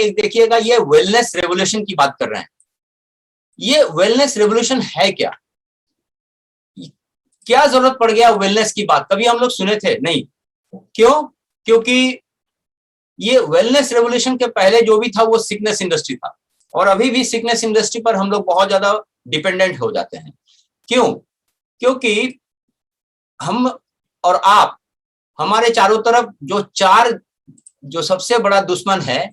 एक देखिएगा, ये वेलनेस रेवोल्यूशन की बात कर रहे हैं। ये वेलनेस रेवोल्यूशन है क्या? क्या जरूरत पड़ गया वेलनेस की बात? कभी हम लोग सुने थे नहीं। क्यों? क्योंकि ये वेलनेस रेवोल्यूशन के पहले जो भी था वो सिकनेस इंडस्ट्री था, और अभी भी सिकनेस इंडस्ट्री पर हम लोग बहुत ज्यादा डिपेंडेंट हो जाते हैं। क्यों? क्योंकि हम और आप, हमारे चारों तरफ जो सबसे बड़ा दुश्मन है,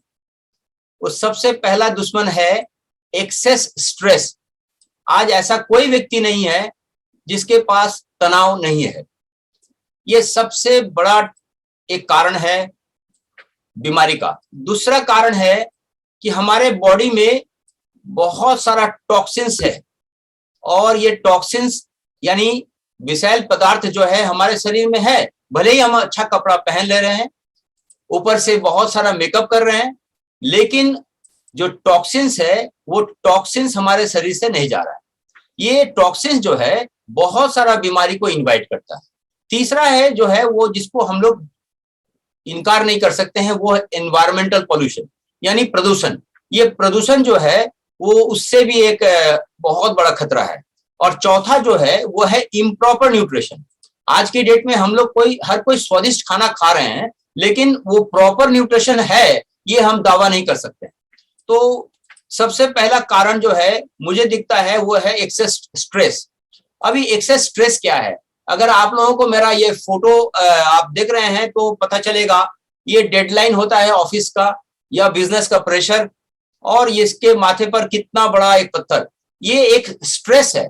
वो सबसे पहला दुश्मन है एक्सेस स्ट्रेस। आज ऐसा कोई व्यक्ति नहीं है जिसके पास तनाव नहीं है। ये सबसे बड़ा एक कारण है बीमारी का। दूसरा कारण है कि हमारे बॉडी में बहुत सारा टॉक्सिन्स है, और ये टॉक्सिन्स यानी विषैल पदार्थ जो है हमारे शरीर में है। भले ही हम अच्छा कपड़ा पहन ले रहे हैं, ऊपर से बहुत सारा मेकअप कर रहे हैं, लेकिन जो टॉक्सिन्स है वो टॉक्सिन्स हमारे शरीर से नहीं जा रहा है। ये टॉक्सिन्स जो है बहुत सारा बीमारी को इनवाइट करता है। तीसरा है जो है वो जिसको हम लोग इनकार नहीं कर सकते हैं, वो है एनवायरमेंटल पॉल्यूशन यानी प्रदूषण। ये प्रदूषण जो है वो उससे भी एक बहुत बड़ा खतरा है। और चौथा जो है वो है इम्प्रॉपर न्यूट्रिशन। आज की डेट में हम लोग हर कोई स्वादिष्ट खाना खा रहे हैं, लेकिन वो प्रॉपर न्यूट्रिशन है ये हम दावा नहीं कर सकते। तो सबसे पहला कारण जो है मुझे दिखता है वो है एक्सेस स्ट्रेस। अभी एक्सेस स्ट्रेस क्या है? अगर आप लोगों को मेरा ये फोटो आप देख रहे हैं तो पता चलेगा, ये डेडलाइन होता है ऑफिस का या बिजनेस का प्रेशर, और इसके माथे पर कितना बड़ा एक पत्थर। ये एक स्ट्रेस है,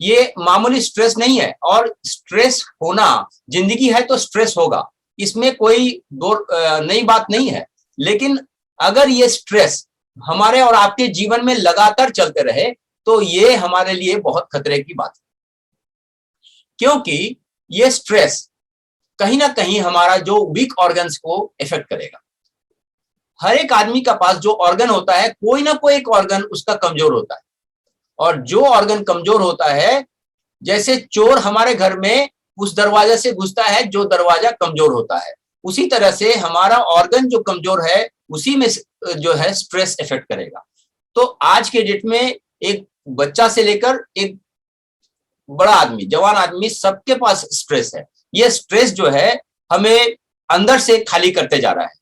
ये मामूली स्ट्रेस नहीं है। और स्ट्रेस होना, जिंदगी है तो स्ट्रेस होगा, इसमें कोई नई बात नहीं है। लेकिन अगर ये स्ट्रेस हमारे और आपके जीवन में लगातार चलते रहे तो ये हमारे लिए बहुत खतरे की बात है, क्योंकि ये स्ट्रेस कहीं ना कहीं हमारा जो वीक ऑर्गन्स को इफेक्ट करेगा। हर एक आदमी का पास जो ऑर्गन होता है, कोई ना कोई एक ऑर्गन उसका कमजोर होता है, और जो ऑर्गन कमजोर होता है, जैसे चोर हमारे घर में उस दरवाजे से घुसता है जो दरवाजा कमजोर होता है, उसी तरह से हमारा ऑर्गन जो कमजोर है उसी में जो है स्ट्रेस इफेक्ट करेगा। तो आज के डेट में एक बच्चा से लेकर एक बड़ा आदमी, जवान आदमी, सबके पास स्ट्रेस है। ये स्ट्रेस जो है हमें अंदर से खाली करते जा रहा है।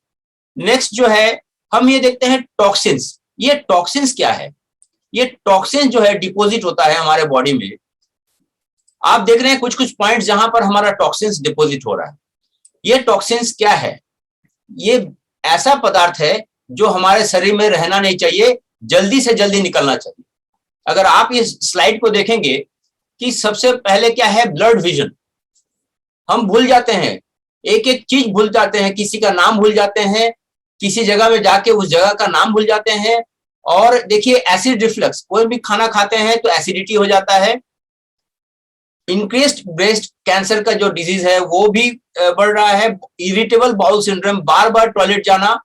नेक्स्ट जो है हम ये देखते हैं टॉक्सिन्स। ये टॉक्सिन्स क्या है? ये टॉक्सिन जो है डिपॉजिट होता है हमारे बॉडी में। आप देख रहे हैं कुछ कुछ पॉइंट्स जहां पर हमारा टॉक्सिन्स डिपॉजिट हो रहा है। ये टॉक्सिन्स क्या है? ये ऐसा पदार्थ है जो हमारे शरीर में रहना नहीं चाहिए, जल्दी से जल्दी निकलना चाहिए। अगर आप इस स्लाइड को देखेंगे कि सबसे पहले क्या है, ब्लड विजन। हम भूल जाते हैं, एक एक चीज भूल जाते हैं, किसी का नाम भूल जाते हैं, किसी जगह में जाके उस जगह का नाम भूल जाते हैं। और देखिए एसिड रिफ्लक्स, कोई भी खाना खाते हैं तो एसिडिटी हो जाता है। इंक्रीज्ड ब्रेस्ट कैंसर का जो डिजीज है वो भी बढ़ रहा है। इरिटेबल बाउल सिंड्रोम, बार बार टॉयलेट जाना,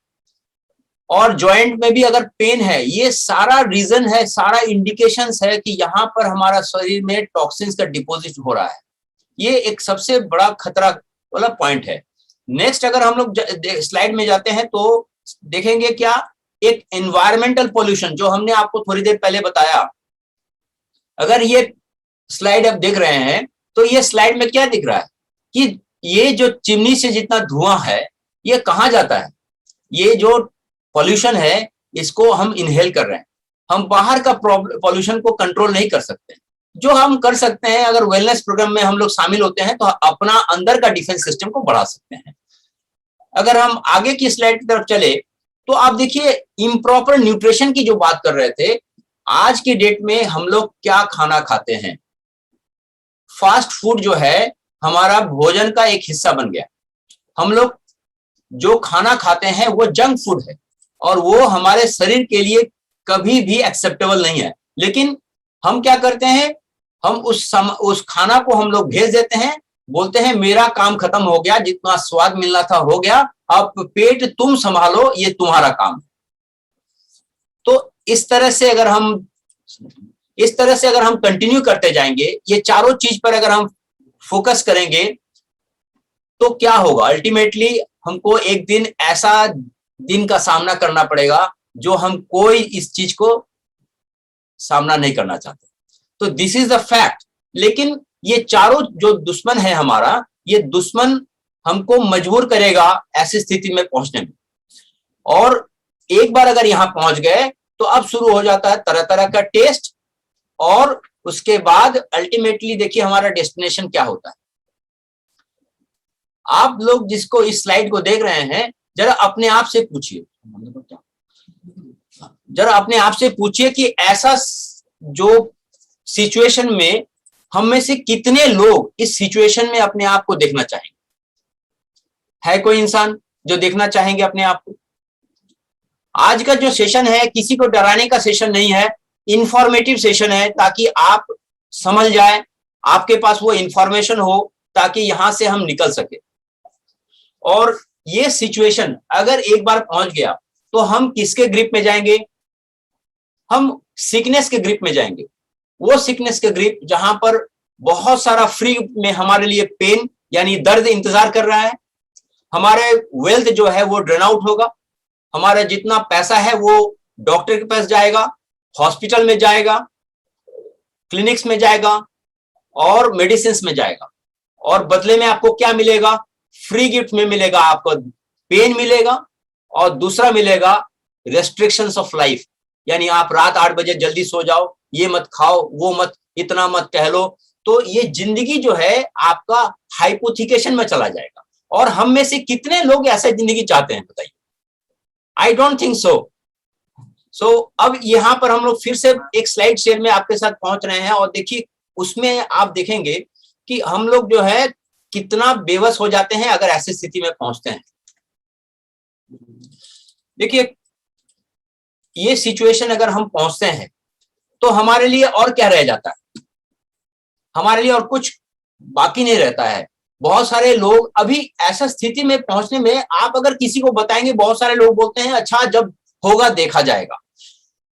और जॉइंट में भी अगर पेन है, ये सारा रीजन है, सारा इंडिकेशंस है कि यहाँ पर हमारा शरीर में टॉक्सिन्स का डिपॉजिट हो रहा है। ये एक सबसे बड़ा खतरा वाला पॉइंट है। नेक्स्ट अगर हम लोग स्लाइड में जाते हैं तो देखेंगे क्या, एक एनवायरमेंटल पोल्यूशन जो हमने आपको थोड़ी देर पहले बताया। अगर ये स्लाइड आप देख रहे हैं तो ये स्लाइड में क्या दिख रहा है कि ये जो चिमनी से जितना धुआं है ये कहाँ जाता है? ये जो पॉल्यूशन है इसको हम इनहेल कर रहे हैं। हम बाहर का पॉल्यूशन को कंट्रोल नहीं कर सकते। जो हम कर सकते हैं, अगर वेलनेस प्रोग्राम में हम लोग शामिल होते हैं तो अपना अंदर का डिफेंस सिस्टम को बढ़ा सकते हैं। अगर हम आगे की स्लाइड की तरफ चले तो आप देखिए इम्प्रॉपर न्यूट्रिशन की जो बात कर रहे थे, आज की डेट में हम लोग क्या खाना खाते हैं? फास्ट फूड जो है हमारा भोजन का एक हिस्सा बन गया। हम लोग जो खाना खाते हैं वो जंक फूड है, और वो हमारे शरीर के लिए कभी भी एक्सेप्टेबल नहीं है। लेकिन हम क्या करते हैं, हम उस खाना को हम लोग भेज देते हैं, बोलते हैं मेरा काम खत्म हो गया, जितना स्वाद मिलना था हो गया, अब पेट तुम संभालो, ये तुम्हारा काम है। तो इस तरह से अगर हम कंटिन्यू करते जाएंगे, ये चारों चीज पर अगर हम फोकस करेंगे तो क्या होगा? अल्टीमेटली हमको एक दिन ऐसा दिन का सामना करना पड़ेगा जो हम कोई इस चीज को सामना नहीं करना चाहते। तो दिस इज द फैक्ट। लेकिन ये चारों जो दुश्मन है हमारा, ये दुश्मन हमको मजबूर करेगा ऐसी स्थिति में पहुंचने में। और एक बार अगर यहां पहुंच गए तो अब शुरू हो जाता है तरह तरह का टेस्ट, और उसके बाद अल्टीमेटली देखिए हमारा डेस्टिनेशन क्या होता है। आप लोग जिसको इस स्लाइड को देख रहे हैं, जरा अपने आप से पूछिए, जरा अपने आप से पूछिए कि ऐसा जो सिचुएशन में हम में से कितने लोग इस सिचुएशन में अपने आप को देखना चाहेंगे। है कोई इंसान जो देखना चाहेंगे अपने आप को? आज का जो सेशन है किसी को डराने का सेशन नहीं है, इंफॉर्मेटिव सेशन है, ताकि आप समझ जाए, आपके पास वो इंफॉर्मेशन हो ताकि यहां से हम निकल सके। और ये सिचुएशन अगर एक बार पहुंच गया तो हम किसके ग्रिप में जाएंगे? हम सिकनेस के ग्रिप में जाएंगे। वो सिकनेस के ग्रिप जहां पर बहुत सारा फ्री में हमारे लिए पेन यानी दर्द इंतजार कर रहा है। हमारे वेल्थ जो है वो ड्रेन आउट होगा, हमारा जितना पैसा है वो डॉक्टर के पास जाएगा, हॉस्पिटल में जाएगा, क्लिनिक्स में जाएगा और मेडिसिन में जाएगा। और बदले में आपको क्या मिलेगा? फ्री गिफ्ट में मिलेगा, आपको पेन मिलेगा और दूसरा मिलेगा रेस्ट्रिक्शंस ऑफ लाइफ, यानी आप रात 8 बजे जल्दी सो जाओ, ये मत खाओ, वो मत, इतना मत टहलो। तो ये जिंदगी जो है आपका हाइपोथिकेशन में चला जाएगा। और हम में से कितने लोग ऐसा जिंदगी चाहते हैं बताइए? आई डोंट थिंक सो अब यहां पर हम लोग फिर से एक स्लाइड शेयर में आपके साथ पहुंच रहे हैं, और देखिए उसमें आप देखेंगे कि हम लोग जो है कितना बेबस हो जाते हैं अगर ऐसी स्थिति में पहुंचते हैं। देखिए ये सिचुएशन अगर हम पहुंचते हैं तो हमारे लिए और क्या रह जाता है? हमारे लिए और कुछ बाकी नहीं रहता है। बहुत सारे लोग अभी ऐसा स्थिति में पहुंचने में, आप अगर किसी को बताएंगे, बहुत सारे लोग बोलते हैं अच्छा जब होगा देखा जाएगा।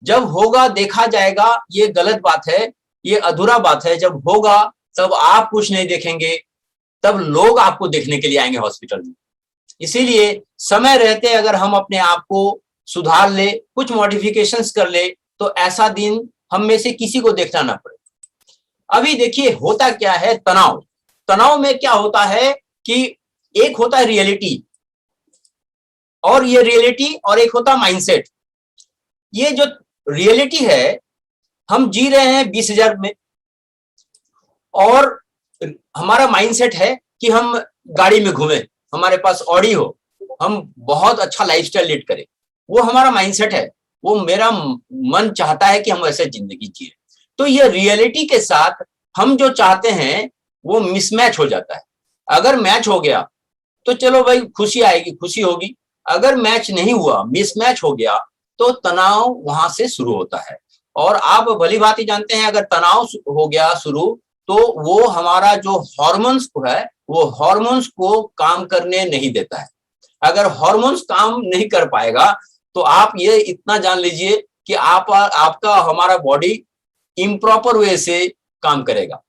जब होगा देखा जाएगा ये गलत बात है, ये अधूरा बात है। जब होगा तब आप कुछ नहीं देखेंगे, तब लोग आपको देखने के लिए आएंगे हॉस्पिटल में। इसीलिए समय रहते अगर हम अपने आप को सुधार ले, कुछ मॉडिफिकेशंस कर ले, तो ऐसा दिन हम में से किसी को देखना ना पड़े। अभी देखिए होता क्या है, तनाव। तनाव में क्या होता है कि एक होता है रियलिटी, और ये रियलिटी, और एक होता है माइंडसेट। ये जो रियलिटी है, हम जी रहे हैं 20,000 में, और हमारा माइंडसेट है कि हम गाड़ी में घूमें, हमारे पास ऑडी हो, हम बहुत अच्छा लाइफस्टाइल लीड करें। वो हमारा माइंडसेट है, वो मेरा मन चाहता है कि हम वैसे जिंदगी जिए। तो ये रियलिटी के साथ हम जो चाहते हैं वो मिसमैच हो जाता है। अगर मैच हो गया तो चलो भाई खुशी आएगी, खुशी होगी। अगर मैच नहीं हुआ, मिसमैच हो गया, तो तनाव वहां से शुरू होता है। और आप भली भांति जानते हैं अगर तनाव हो गया शुरू, तो वो हमारा जो हार्मोन्स को है, वो हार्मोन्स को काम करने नहीं देता है। अगर हार्मोन्स काम नहीं कर पाएगा तो आप ये इतना जान लीजिए कि आपका हमारा बॉडी इम्प्रॉपर वे से काम करेगा,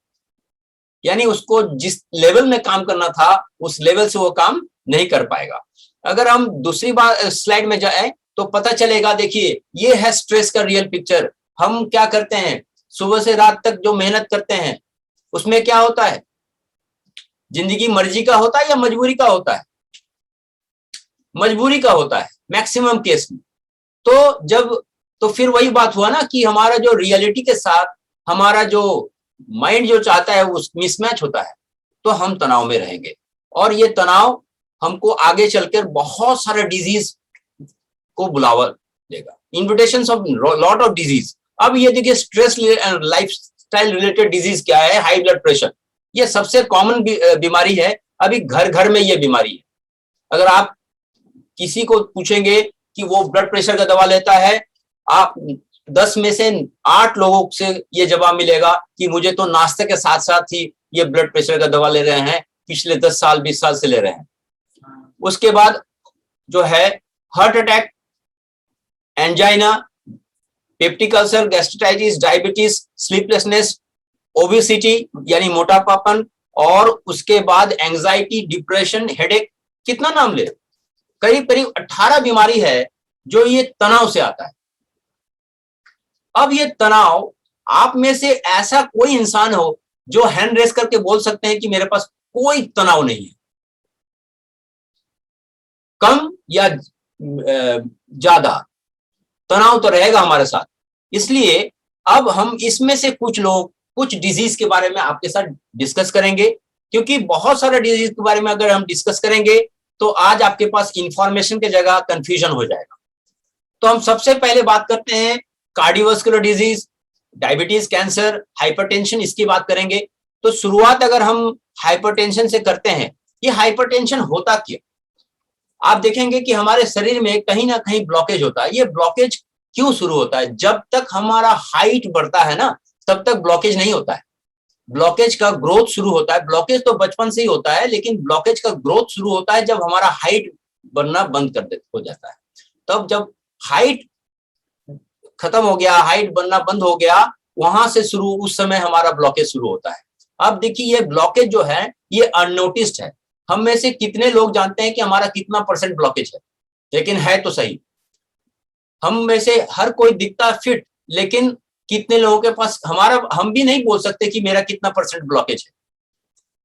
यानी उसको जिस लेवल में काम करना था उस लेवल से वो काम नहीं कर पाएगा। अगर हम दूसरी बार स्लाइड में जाए तो पता चलेगा, देखिए ये है स्ट्रेस का रियल पिक्चर। हम क्या करते हैं, सुबह से रात तक जो मेहनत करते हैं उसमें क्या होता है? जिंदगी मर्जी का होता है या मजबूरी का होता है? मजबूरी का होता है मैक्सिमम केस में। तो फिर वही बात हुआ ना कि हमारा जो रियलिटी के साथ हमारा जो माइंड जो चाहता है उस मिसमैच होता है, तो हम तनाव में रहेंगे। और ये तनाव हमको आगे चलकर बहुत सारे डिजीज को बुलावा देगा, invitations of lot of disease. अब ये देखिए stress and lifestyle related disease क्या है? High blood pressure. ये सबसे कॉमन बीमारी है, अभी घर घर में ये बीमारी है। अगर आप किसी को पूछेंगे कि वो ब्लड प्रेशर का दवा लेता है, आप 10 में से 8 लोगों से ये जवाब मिलेगा कि मुझे तो नाश्ते के साथ साथ ही ये ब्लड प्रेशर का दवा ले रहे हैं, पिछले 10 साल 20 साल से ले रहे हैं। उसके बाद जो है heart attack, angina, peptic ulcer, gastritis, diabetes, sleeplessness, obesity यानी मोटापापन, और उसके बाद एंजाइटी, डिप्रेशन, हेडेक। कितना नाम ले, करीब करीब 18 बीमारी है जो ये तनाव से आता है। अब ये तनाव, आप में से ऐसा कोई इंसान हो जो हैंड रेस करके बोल सकते हैं कि मेरे पास कोई तनाव नहीं है, कम या ज्यादा तनाव तो रहेगा हमारे साथ। इसलिए अब हम इसमें से कुछ लोग, कुछ डिजीज के बारे में आपके साथ डिस्कस करेंगे, क्योंकि बहुत सारे डिजीज के बारे में अगर हम डिस्कस करेंगे तो आज आपके पास इंफॉर्मेशन की जगह कंफ्यूजन हो जाएगा। तो हम सबसे पहले बात करते हैं cardiovascular disease, diabetes, cancer, hypertension, इसकी बात करेंगे। तो शुरुआत अगर हम हाइपरटेंशन से करते हैं, ये हाइपरटेंशन होता क्यों? आप देखेंगे कि हमारे शरीर में कहीं ना कहीं ब्लॉकेज होता है। ये ब्लॉकेज क्यों शुरू होता है? जब तक हमारा हाइट बढ़ता है ना, तब तक ब्लॉकेज नहीं होता है। ब्लॉकेज का ग्रोथ शुरू होता है। ब्लॉकेज तो बचपन से ही होता है, लेकिन ब्लॉकेज का ग्रोथ शुरू होता है जब हमारा हाइट बनना बंद हो जाता है। तब जब हाइट खत्म हो गया, हाइट बनना बंद हो गया, वहां से शुरू, उस समय हमारा ब्लॉकेज शुरू होता है। अब देखिए, ये ब्लॉकेज जो है ये अननोटिस्ड है। हम में से कितने लोग जानते हैं कि हमारा कितना % ब्लॉकेज है? लेकिन है तो सही, हम में से हर कोई दिखता फिट, लेकिन कितने लोगों के पास, हमारा, हम भी नहीं बोल सकते कि मेरा कितना % ब्लॉकेज है।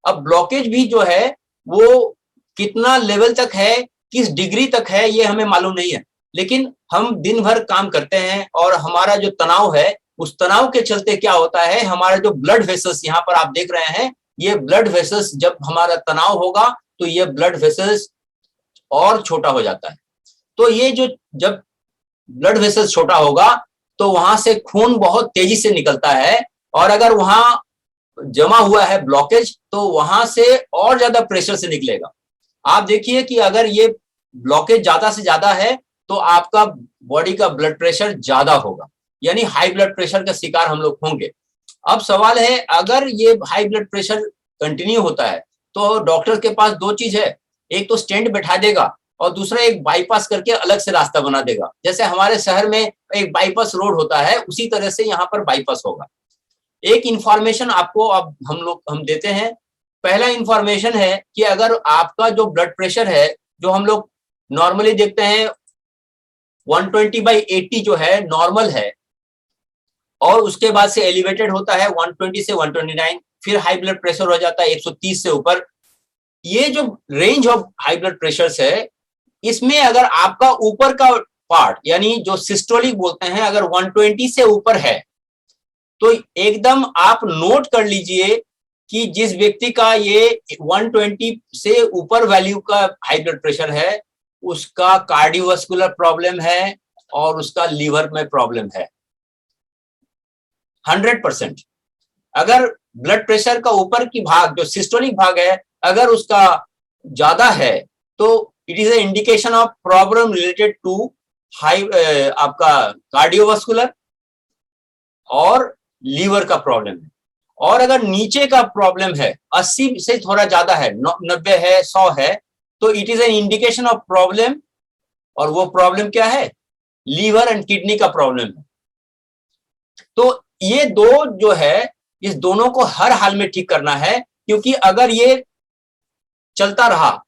अब ब्लॉकेज भी जो है वो कितना लेवल तक है, किस डिग्री तक है, ये हमें मालूम नहीं है। लेकिन हम दिन भर काम करते हैं और हमारा जो तनाव है, उस तनाव के चलते क्या होता है, हमारा जो ब्लड वेसल्स यहाँ पर आप देख रहे हैं, ये ब्लड वेसल्स, जब हमारा तनाव होगा तो ये ब्लड वेसल्स और छोटा हो जाता है। तो ये जो, जब ब्लड वेसल्स छोटा होगा तो वहां से खून बहुत तेजी से निकलता है, और अगर वहां जमा हुआ है ब्लॉकेज तो वहां से और ज्यादा प्रेशर से निकलेगा। आप देखिए कि अगर ये ब्लॉकेज ज्यादा से ज्यादा है तो आपका बॉडी का ब्लड प्रेशर ज्यादा होगा, यानी हाई ब्लड प्रेशर का शिकार हम लोग होंगे। अब सवाल है, अगर ये हाई ब्लड प्रेशर कंटिन्यू होता है तो डॉक्टर के पास दो चीज है, एक तो स्टेंट बैठा देगा और दूसरा एक बाईपास करके अलग से रास्ता बना देगा। जैसे हमारे शहर में एक बाईपास रोड होता है, उसी तरह से यहाँ पर बाईपास होगा। एक इंफॉर्मेशन आपको अब हम देते हैं। पहला इंफॉर्मेशन है कि अगर आपका जो ब्लड प्रेशर है, जो हम लोग नॉर्मली देखते हैं 120/80 जो है नॉर्मल है, और उसके बाद से एलिवेटेड होता है 120 से 129, फिर हाई ब्लड प्रेशर हो जाता है 130 से ऊपर। ये जो range of high blood pressure है, इसमें अगर आपका ऊपर का पार्ट, यानी जो सिस्टोलिक बोलते हैं, अगर 120 से ऊपर है तो एकदम आप नोट कर लीजिए कि जिस व्यक्ति का ये 120 से ऊपर वैल्यू का हाई ब्लड प्रेशर है, उसका कार्डियोवास्कुलर प्रॉब्लम है और उसका लीवर में प्रॉब्लम है 100%। अगर ब्लड प्रेशर का ऊपर की भाग, जो सिस्टोलिक भाग है, अगर उसका ज्यादा है तो it is a indication of problem related to high, आपका कार्डियोवास्कुलर और लीवर का प्रॉब्लम है। और अगर नीचे का प्रॉब्लम है, 80 से थोड़ा ज्यादा है, 90 है, 100 है, तो it is an indication of problem. और वो प्रॉब्लम क्या है? लीवर एंड किडनी का प्रॉब्लम है। तो ये दो जो है, इस दोनों को हर हाल में ठीक करना है, क्योंकि अगर ये चलता रहा,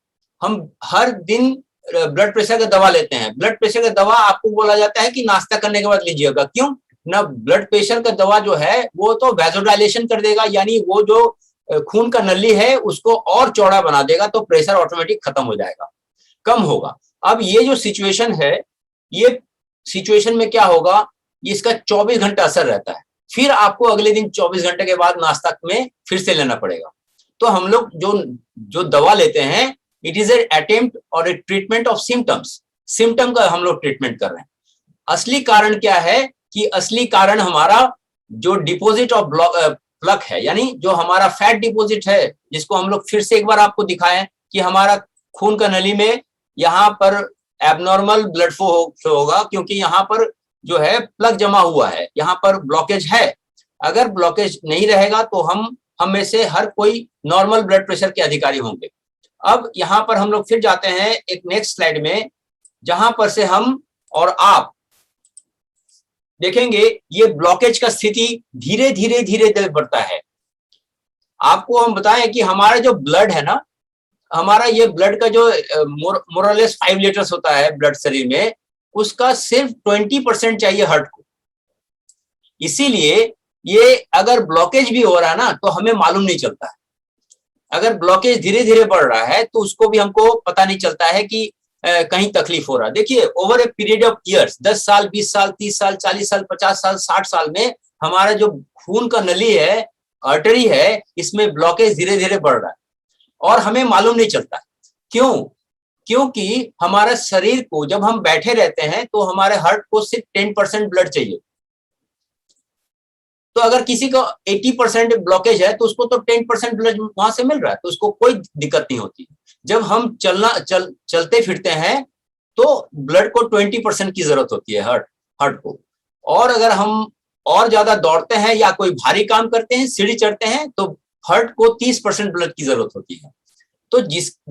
हम हर दिन ब्लड प्रेशर का दवा लेते हैं, ब्लड प्रेशर का दवा आपको बोला जाता है कि नाश्ता करने के बाद लीजिएगा। क्यों ना? ब्लड प्रेशर का दवा जो है वो तो वैसोडाइलेशन कर देगा, यानी वो जो खून का नली है उसको और चौड़ा बना देगा, तो प्रेशर ऑटोमेटिक खत्म हो जाएगा, कम होगा। अब ये जो सिचुएशन है, ये सिचुएशन में क्या होगा, इसका 24 घंटा असर रहता है, फिर आपको अगले दिन 24 घंटे के बाद नाश्ता में फिर से लेना पड़ेगा। तो हम लोग जो दवा लेते हैं, इट इज ए अटेम्प्ट और ए ट्रीटमेंट ऑफ सिम्टम्स। सिम्टम का हम लोग ट्रीटमेंट कर रहे हैं। असली कारण क्या है कि असली कारण हमारा जो डिपॉजिट ऑफ प्लक है, यानी जो हमारा फैट डिपॉजिट है, जिसको हम लोग फिर से एक बार आपको दिखाएं कि हमारा खून का नली में यहाँ पर एबनॉर्मल ब्लड फ्लो होगा, क्योंकि यहाँ पर जो है प्लग जमा हुआ है, यहाँ पर ब्लॉकेज है। अगर ब्लॉकेज नहीं रहेगा तो हम में से हर कोई नॉर्मल ब्लड प्रेशर के अधिकारी होंगे। अब यहाँ पर हम लोग फिर जाते हैं एक नेक्स्ट स्लाइड में, जहां पर से हम और आप देखेंगे ये ब्लॉकेज का स्थिति धीरे धीरे धीरे बढ़ता है। आपको हम बताएं कि हमारा जो ब्लड है ना, हमारा ये ब्लड का जो मोरलेस 5 लीटर्स होता है ब्लड शरीर में, उसका सिर्फ 20% चाहिए हार्ट को। इसीलिए ये अगर ब्लॉकेज भी हो रहा है ना तो हमें मालूम नहीं चलता है। अगर ब्लॉकेज धीरे धीरे बढ़ रहा है तो उसको भी हमको पता नहीं चलता है कि कहीं तकलीफ हो रहा है। देखिए over a period of years, 10 साल, 20 साल, 30 साल, 40 साल, 50 साल, 60 साल में हमारा जो खून का नली है, आर्टरी है, इसमें ब्लॉकेज धीरे धीरे बढ़ रहा है और हमें मालूम नहीं चलता। क्यों? क्योंकि हमारा शरीर को जब हम बैठे रहते हैं तो हमारे हार्ट को सिर्फ 10% ब्लड चाहिए। तो अगर किसी को 80% ब्लॉकेज है तो उसको तो 10% ब्लड वहां से मिल रहा है, तो उसको कोई दिक्कत नहीं होती। जब हम चलते फिरते हैं तो ब्लड को 20% की जरूरत होती है हार्ट को। और अगर हम और ज्यादा दौड़ते हैं या कोई भारी काम करते हैं, सीढ़ी चढ़ते हैं, तो हार्ट को 30% ब्लड की जरूरत होती है। तो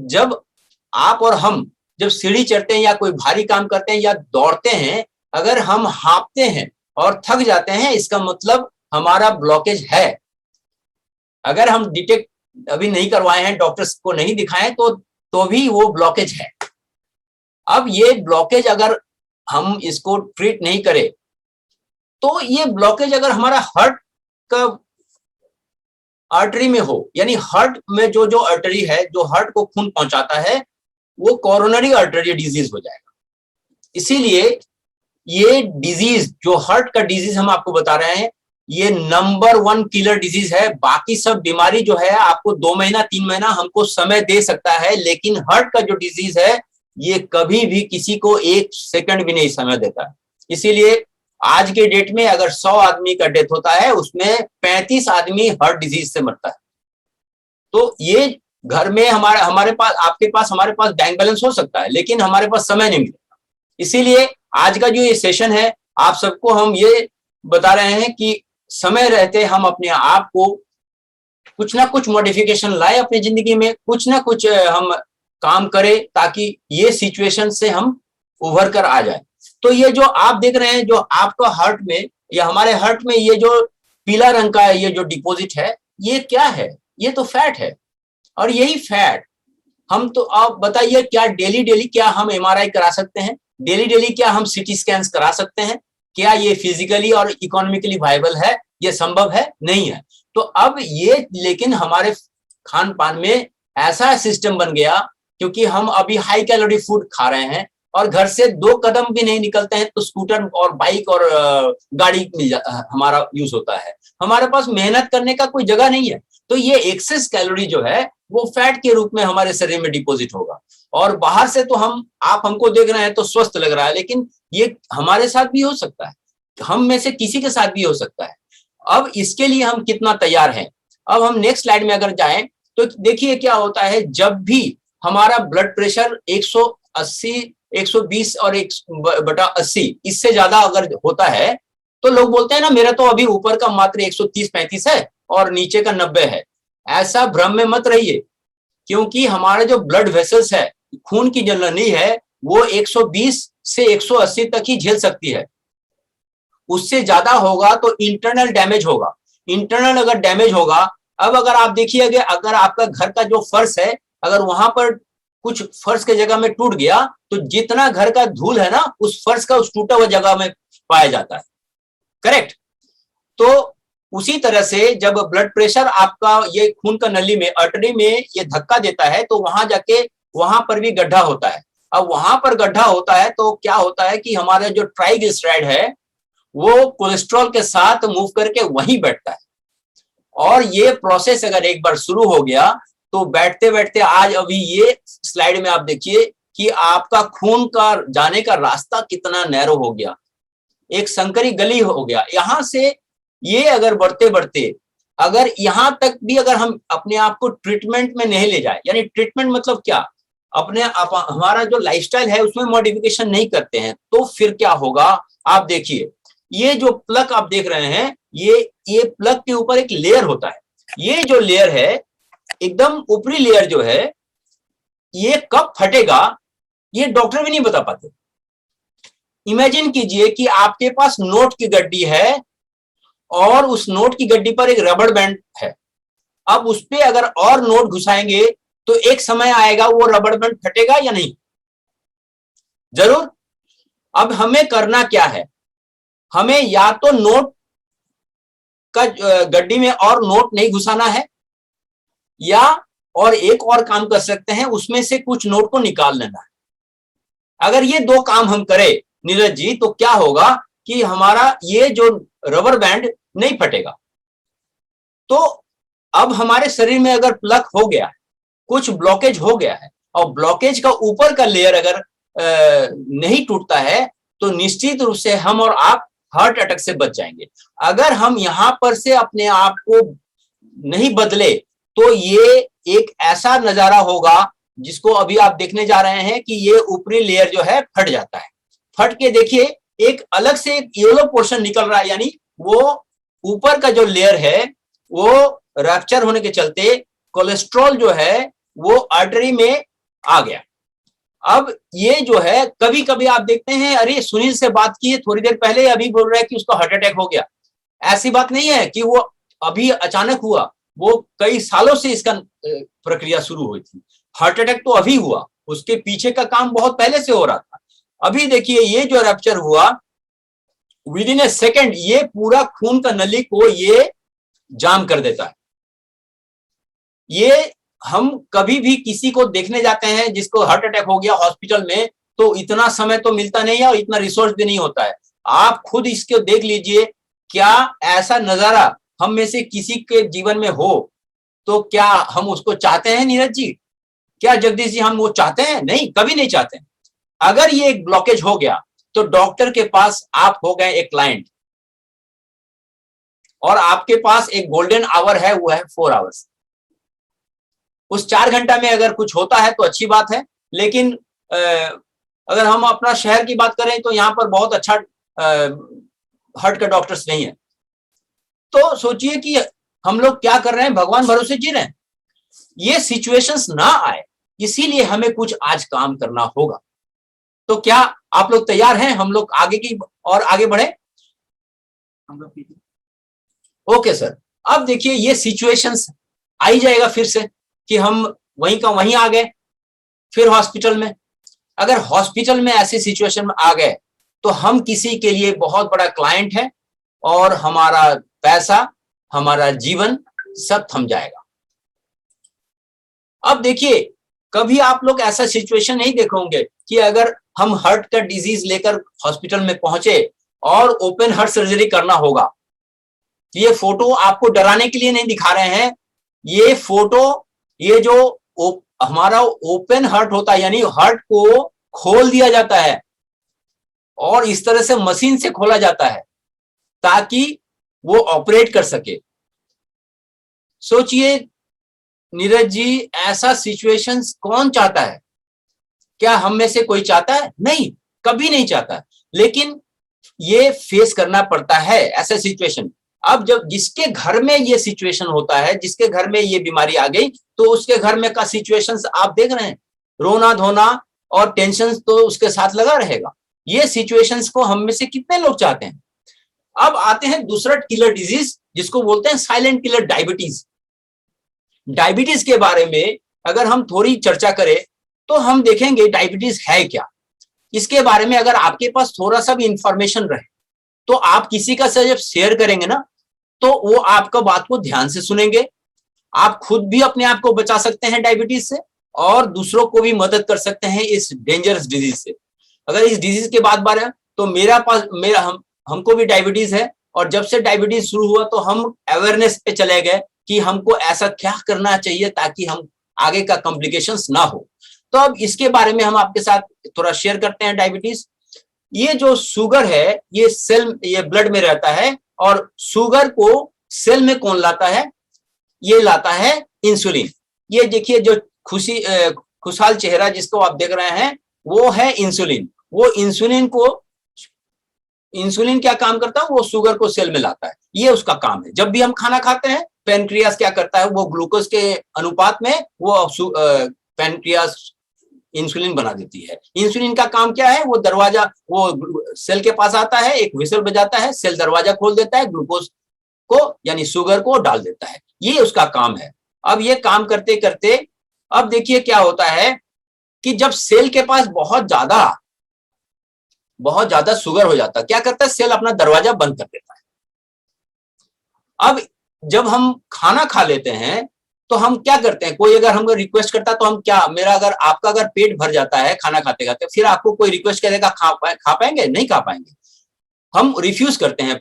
जब आप और हम जब सीढ़ी चढ़ते हैं या कोई भारी काम करते हैं या दौड़ते हैं, अगर हम हाँफते हैं और थक जाते हैं, इसका मतलब हमारा ब्लॉकेज है। अगर हम डिटेक्ट अभी नहीं करवाए हैं, डॉक्टर्स को नहीं दिखाएं, तो भी वो ब्लॉकेज है। अब ये ब्लॉकेज अगर हम इसको ट्रीट नहीं करें तो ये ब्लॉकेज अगर हमारा हार्ट का आर्टरी में हो, यानी हार्ट में जो आर्टरी है जो हार्ट को खून पहुंचाता है, वो कोरोनरी आर्टरी डिजीज हो जाएगा। इसीलिए ये डिजीज जो हार्ट का डिजीज हम आपको बता रहे हैं, ये नंबर 1 किलर डिजीज है। बाकी सब बीमारी जो है आपको 2 महीना 3 महीना हमको समय दे सकता है, लेकिन हार्ट का जो डिजीज है ये कभी भी किसी को 1 सेकंड भी नहीं समय देता। इसीलिए आज के डेट में अगर 100 आदमी का डेथ होता है, उसमें 35 आदमी हार्ट डिजीज से मरता है। तो ये घर में हमारे पास, आपके पास, हमारे पास बैंक बैलेंस हो सकता है, लेकिन हमारे पास समय नहीं मिलेगा। इसीलिए आज का जो ये सेशन है, आप सबको हम ये बता रहे हैं कि समय रहते हम अपने आप को कुछ ना कुछ मॉडिफिकेशन लाए अपनी जिंदगी में, कुछ ना कुछ हम काम करें ताकि ये सिचुएशन से हम उभर कर आ जाए। तो ये जो आप देख रहे हैं, जो आपका हार्ट में या हमारे हार्ट में ये जो पीला रंग का ये जो डिपॉजिट है, ये क्या है? ये तो फैट है। और यही फैट हम, तो आप बताइए, क्या डेली क्या हम एमआरआई करा सकते हैं? डेली क्या हम सीटी स्कैन्स करा सकते हैं? क्या ये फिजिकली और इकोनॉमिकली वायबल है? ये संभव है? नहीं है। तो अब ये, लेकिन हमारे खान पान में ऐसा सिस्टम बन गया, क्योंकि हम अभी हाई कैलोरी फूड खा रहे हैं और घर से 2 कदम भी नहीं निकलते हैं तो स्कूटर और बाइक और गाड़ी हमारा यूज होता है। हमारे पास मेहनत करने का कोई जगह नहीं है। तो ये एक्सेस कैलोरी जो है वो फैट के रूप में हमारे शरीर में डिपॉजिट होगा। और बाहर से तो आप हमको देख रहे हैं तो स्वस्थ लग रहा है, लेकिन ये हमारे साथ भी हो सकता है, हम में से किसी के साथ भी हो सकता है। अब इसके लिए हम कितना तैयार हैं? अब हम नेक्स्ट स्लाइड में अगर जाएं तो देखिए क्या होता है। जब भी हमारा ब्लड प्रेशर 180, 120 और 1/80 इससे ज्यादा अगर होता है तो लोग बोलते हैं ना, मेरा तो अभी ऊपर का मात्र 130-35 है और नीचे का 90 है। ऐसा भ्रम में मत रहिए, क्योंकि हमारा जो ब्लड वेसल्स है, खून की जो नली है, वो 120 से 180 तक ही झेल सकती है। उससे ज्यादा होगा तो इंटरनल डैमेज होगा। इंटरनल अगर डैमेज होगा, अब अगर आप देखिएगा, अगर आपका घर का जो फर्श है, अगर वहां पर कुछ फर्श के जगह में टूट गया तो जितना घर का धूल है ना, उस फर्श का उस टूटा हुआ जगह में पाया जाता है। करेक्ट? तो उसी तरह से जब ब्लड प्रेशर आपका ये खून का नली में, आर्टरी में ये धक्का देता है तो वहां जाके वहां पर भी गड्ढा होता है। अब वहां पर गड्ढा होता है तो क्या होता है कि हमारा जो ट्राइग्लिसराइड है वो कोलेस्ट्रॉल के साथ मूव करके वहीं बैठता है। और ये प्रोसेस अगर एक बार शुरू हो गया तो बैठते बैठते, आज अभी ये स्लाइड में आप देखिए कि आपका खून का जाने का रास्ता कितना नैरो हो गया, एक संकरी गली हो गया। यहां से ये अगर बढ़ते बढ़ते अगर यहां तक भी अगर हम अपने आप को ट्रीटमेंट में नहीं ले जाए, यानी ट्रीटमेंट मतलब क्या, अपने हमारा जो लाइफस्टाइल है उसमें मॉडिफिकेशन नहीं करते हैं, तो फिर क्या होगा? आप देखिए, ये जो प्लग आप देख रहे हैं, ये प्लग के ऊपर एक लेयर होता है। ये जो लेयर है, एकदम ऊपरी लेयर जो है, ये कब फटेगा ये डॉक्टर भी नहीं बता पाते। इमेजिन कीजिए कि आपके पास नोट की गड्डी है और उस नोट की गड्डी पर एक रबड़ बैंड है। अब उस पे अगर और नोट घुसाएंगे तो एक समय आएगा वो रबड़ बैंड फटेगा या नहीं? जरूर। अब हमें करना क्या है, हमें या तो नोट का गड्डी में और नोट नहीं घुसाना है, या और एक और काम कर सकते हैं, उसमें से कुछ नोट को निकाल लेना है। अगर ये दो काम हम करें नीरज जी, तो क्या होगा कि हमारा ये जो रबर बैंड नहीं फटेगा। तो अब हमारे शरीर में अगर प्लग हो गया है, कुछ ब्लॉकेज हो गया है, और ब्लॉकेज का ऊपर का लेयर अगर नहीं टूटता है, तो निश्चित रूप से हम और आप हार्ट अटैक से बच जाएंगे। अगर हम यहां पर से अपने आप को नहीं बदले, तो ये एक ऐसा नजारा होगा जिसको अभी आप देखने जा रहे हैं कि ये ऊपरी लेयर जो है फट जाता है। फट के देखिए एक अलग से एक येलो पोर्शन निकल रहा है, यानी वो ऊपर का जो लेयर है वो रैप्चर होने के चलते कोलेस्ट्रॉल जो है वो आर्टरी में आ गया। अब ये जो है कभी कभी आप देखते हैं, अरे सुनील से बात की थोड़ी देर पहले, अभी बोल रहा है कि उसको हार्ट अटैक हो गया। ऐसी बात नहीं है कि वो अभी अचानक हुआ, वो कई सालों से इसका प्रक्रिया शुरू हुई थी। हार्ट अटैक तो अभी हुआ, उसके पीछे का काम बहुत पहले से हो रहा था। अभी देखिए ये जो रैप्चर हुआ, विद इन ए सेकेंड ये पूरा खून का नली को ये जाम कर देता है। ये हम कभी भी किसी को देखने जाते हैं जिसको हार्ट अटैक हो गया हॉस्पिटल में, तो इतना समय तो मिलता नहीं है और इतना रिसोर्स भी नहीं होता है। आप खुद इसको देख लीजिए, क्या ऐसा नजारा हम में से किसी के जीवन में हो तो क्या हम उसको चाहते हैं नीरज जी? क्या जगदीश जी हम वो चाहते हैं? नहीं, कभी नहीं चाहते। अगर ये एक ब्लॉकेज हो गया तो डॉक्टर के पास आप हो गए एक क्लाइंट, और आपके पास एक गोल्डन आवर है, वो है 4 आवर्स। उस 4 घंटा में अगर कुछ होता है तो अच्छी बात है, लेकिन अगर हम अपना शहर की बात करें तो यहाँ पर बहुत अच्छा हार्ट का डॉक्टर्स नहीं है। तो सोचिए कि हम लोग क्या कर रहे हैं, भगवान भरोसे जी रहे हैं। ये सिचुएशंस ना आए, इसीलिए हमें कुछ आज काम करना होगा। तो क्या आप लोग तैयार हैं? हम लोग आगे की और आगे बढ़े। हम लोग ओके सर। अब देखिए ये सिचुएशंस आ ही जाएगा फिर से कि हम वहीं का वहीं आ गए, फिर हॉस्पिटल में। अगर हॉस्पिटल में ऐसी सिचुएशन में आ गए तो हम किसी के लिए बहुत बड़ा क्लाइंट है, और हमारा पैसा, हमारा जीवन सब थम जाएगा। अब देखिए कभी आप लोग ऐसा सिचुएशन नहीं देखे होंगे कि अगर हम हार्ट का डिजीज लेकर हॉस्पिटल में पहुंचे और ओपन हार्ट सर्जरी करना होगा। ये फोटो आपको डराने के लिए नहीं दिखा रहे हैं। ये फोटो, ये जो हमारा ओपन हार्ट होता है, यानी हार्ट को खोल दिया जाता है और इस तरह से मशीन से खोला जाता है ताकि वो ऑपरेट कर सके। सोचिए नीरज जी, ऐसा सिचुएशंस कौन चाहता है? क्या हम में से कोई चाहता है? नहीं, कभी नहीं चाहता। लेकिन ये फेस करना पड़ता है ऐसा सिचुएशन। अब जब जिसके घर में ये सिचुएशन होता है, जिसके घर में ये बीमारी आ गई, तो उसके घर में का सिचुएशंस आप देख रहे हैं, रोना धोना और टेंशन तो उसके साथ लगा रहेगा। ये सिचुएशंस को हम में से कितने लोग चाहते हैं? अब आते हैं दूसरा किलर डिजीज, जिसको बोलते हैं साइलेंट किलर, डायबिटीज। डायबिटीज के बारे में अगर हम थोड़ी चर्चा करें तो हम देखेंगे डायबिटीज है क्या। इसके बारे में अगर आपके पास थोड़ा सा भी इंफॉर्मेशन रहे तो आप किसी का से जब शेयर करेंगे ना, तो वो आपका बात को ध्यान से सुनेंगे। आप खुद भी अपने आप को बचा सकते हैं डायबिटीज से, और दूसरों को भी मदद कर सकते हैं इस डेंजरस डिजीज से। अगर इस डिजीज के बारे तो हमको भी डायबिटीज है, और जब से डायबिटीज शुरू हुआ तो हम अवेयरनेस पे चले गए कि हमको ऐसा क्या करना चाहिए ताकि हम आगे का कॉम्प्लिकेशंस ना हो। तो अब इसके बारे में हम आपके साथ थोड़ा शेयर करते हैं। डायबिटीज, ये जो शुगर है ये ये ब्लड में रहता है, और शुगर को सेल में कौन लाता है? ये लाता है इंसुलिन। ये देखिए जो खुशहाल चेहरा जिसको आप देख रहे हैं वो है इंसुलिन। वो इंसुलिन क्या काम करता है? वो शुगर को सेल में लाता है, ये उसका काम है। जब भी हम खाना खाते हैं, पैनक्रियास क्या करता है? वो ग्लूकोज के अनुपात में वो पैनक्रियास इंसुलिन बना देती है। इंसुलिन का काम क्या है? वो दरवाजा, वो सेल के पास आता है, एक व्हिसल बजाता है, सेल दरवाजा खोल देता है, ग्लूकोज को यानी शुगर को डाल देता है। ये उसका काम है। अब ये काम करते करते अब देखिए क्या होता है कि जब सेल के पास बहुत ज्यादा शुगर हो जाता है, क्या करता है सेल अपना दरवाजा बंद कर देता है। अब जब हम खाना खा लेते हैं तो हम क्या करते हैं, कोई अगर हमको रिक्वेस्ट करता है तो हम क्या, आपका अगर पेट भर जाता है खाना खाते खाते, फिर आपको कोई रिक्वेस्ट करेगा खा पाएंगे? नहीं खा पाएंगे, हम रिफ्यूज करते हैं,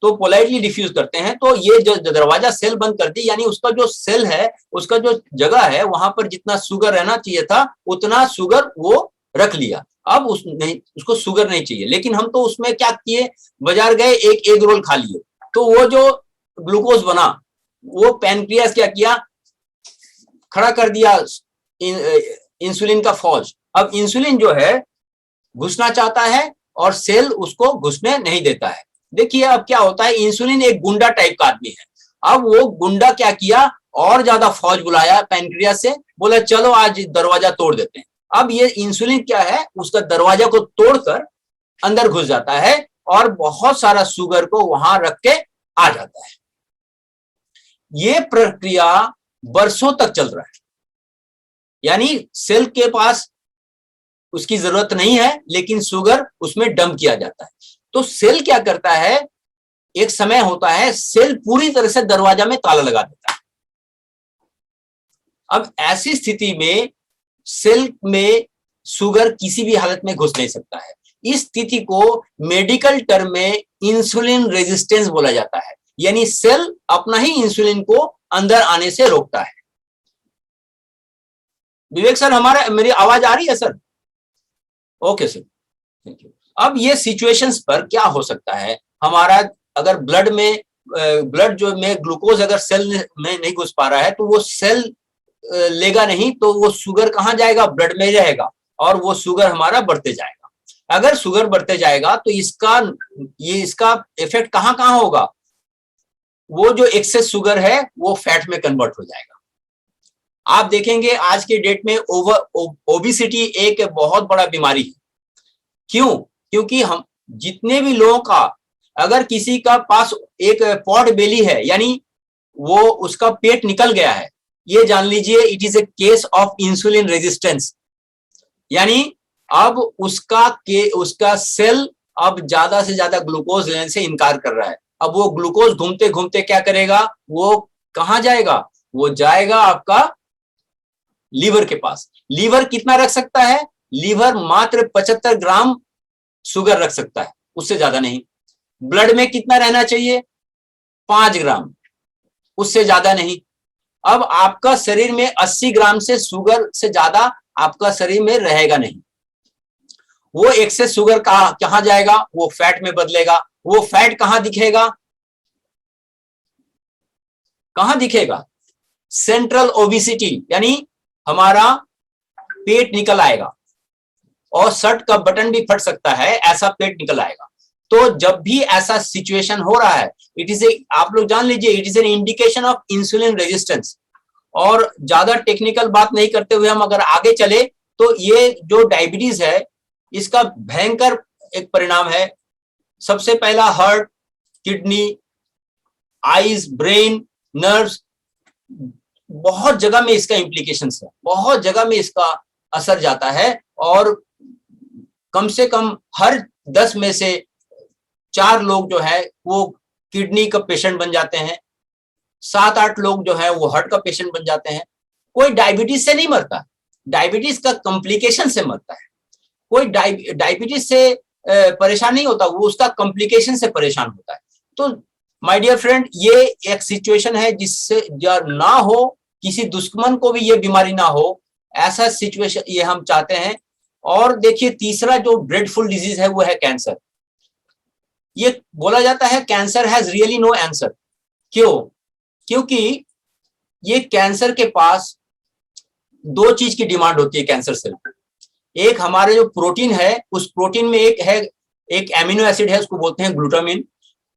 तो पोलाइटली रिफ्यूज करते हैं। तो ये जो दरवाजा सेल बंद कर दी, यानी उसका जो सेल है, उसका जो जगह है, वहां पर जितना शुगर रहना चाहिए था उतना शुगर वो रख लिया। अब उसको शुगर नहीं चाहिए, लेकिन हम तो उसमें क्या किए, बाजार गए, एक एग रोल खा लिए, तो वो जो ग्लूकोज बना, वो पैनक्रियास क्या किया, खड़ा कर दिया इंसुलिन का फौज। अब इंसुलिन जो है घुसना चाहता है और सेल उसको घुसने नहीं देता है। देखिए अब क्या होता है, इंसुलिन एक गुंडा टाइप का आदमी है। अब वो गुंडा क्या किया, और ज्यादा फौज बुलाया पैनक्रियास से, बोला चलो आज दरवाजा तोड़ देते हैं। अब ये इंसुलिन क्या है, उसका दरवाजा को तोड़कर अंदर घुस जाता है और बहुत सारा शुगर को वहां रख के आ जाता है। ये प्रक्रिया बरसों तक चल रहा है, यानी सेल के पास उसकी जरूरत नहीं है, लेकिन शुगर उसमें डंप किया जाता है। तो सेल क्या करता है, एक समय होता है सेल पूरी तरह से दरवाजा में ताला लगा देता है। अब ऐसी स्थिति में सेल में शुगर किसी भी हालत में घुस नहीं सकता है। इस स्थिति को मेडिकल टर्म में इंसुलिन रेजिस्टेंस बोला जाता है, यानी सेल अपना ही इंसुलिन को अंदर आने से रोकता है। विवेक सर, मेरी आवाज आ रही है sir? Okay sir, thank you. अब ये सिचुएशंस पर क्या हो सकता है, हमारा अगर ब्लड जो में ग्लूकोज अगर सेल में नहीं घुस पा रहा है, तो वो सेल लेगा नहीं, तो वो शुगर कहाँ जाएगा, ब्लड में रहेगा, और वो शुगर हमारा बढ़ते जाएगा। अगर शुगर बढ़ते जाएगा तो इसका इफेक्ट कहाँ कहाँ होगा, वो जो एक्सेस शुगर है वो फैट में कन्वर्ट हो जाएगा। आप देखेंगे आज के डेट में ओबिसिटी एक बहुत बड़ा बीमारी है। क्यों? क्योंकि हम जितने भी लोगों का, अगर किसी का पास एक पॉट बेली है, यानी वो उसका पेट निकल गया है, ये जान लीजिए it is A case of insulin resistance. यानी अब उसका सेल अब ज्यादा से ज्यादा ग्लूकोज लेने से इनकार कर रहा है। अब वो ग्लूकोज घूमते घूमते क्या करेगा, वो कहां जाएगा, वो जाएगा आपका लीवर के पास। लीवर कितना रख सकता है, लीवर मात्र 75 ग्राम शुगर रख सकता है, उससे ज्यादा नहीं। ब्लड में कितना रहना चाहिए, 5 ग्राम, उससे ज्यादा नहीं। अब आपका शरीर में 80 ग्राम से शुगर से ज्यादा आपका शरीर में रहेगा नहीं। वो एक्सेस शुगर कहां जाएगा, वो फैट में बदलेगा। वो फैट कहां दिखेगा, सेंट्रल ओबिसिटी, यानी हमारा पेट निकल आएगा और शर्ट का बटन भी फट सकता है, ऐसा पेट निकल आएगा। तो जब भी ऐसा सिचुएशन हो रहा है, आप लोग जान लीजिए it is an indication of insulin resistance. और ज्यादा टेक्निकल बात नहीं करते हुए हम अगर आगे चले, तो ये जो डायबिटीज है इसका भयंकर एक परिणाम है। सबसे पहला heart, kidney, eyes, brain, nerves, बहुत जगह में इसका इम्प्लीकेशंस है, बहुत जगह में इसका असर जाता है। और कम से कम हर 10 में से 4 लोग जो है वो किडनी का पेशेंट बन जाते हैं, 7-8 लोग जो है वो हार्ट का पेशेंट बन जाते हैं। कोई डायबिटीज से नहीं मरता, डायबिटीज का कॉम्प्लिकेशन से मरता है। कोई डायबिटीज से परेशान नहीं होता, वो उसका कॉम्प्लिकेशन से परेशान होता है। तो माय डियर फ्रेंड, ये एक सिचुएशन है जिससे ना हो, किसी दुश्मन को भी ये बीमारी ना हो, ऐसा सिचुएशन ये हम चाहते हैं। और देखिए तीसरा जो ड्रेडफुल डिजीज है वो है कैंसर। ये बोला जाता है cancer has really no answer. क्यों? क्योंकि ये कैंसर के पास 2 चीज की डिमांड होती है कैंसर सेल को। एक हमारे जो प्रोटीन है, उस प्रोटीन में एक एमिनो एसिड है, उसको बोलते हैं ग्लूटामिन,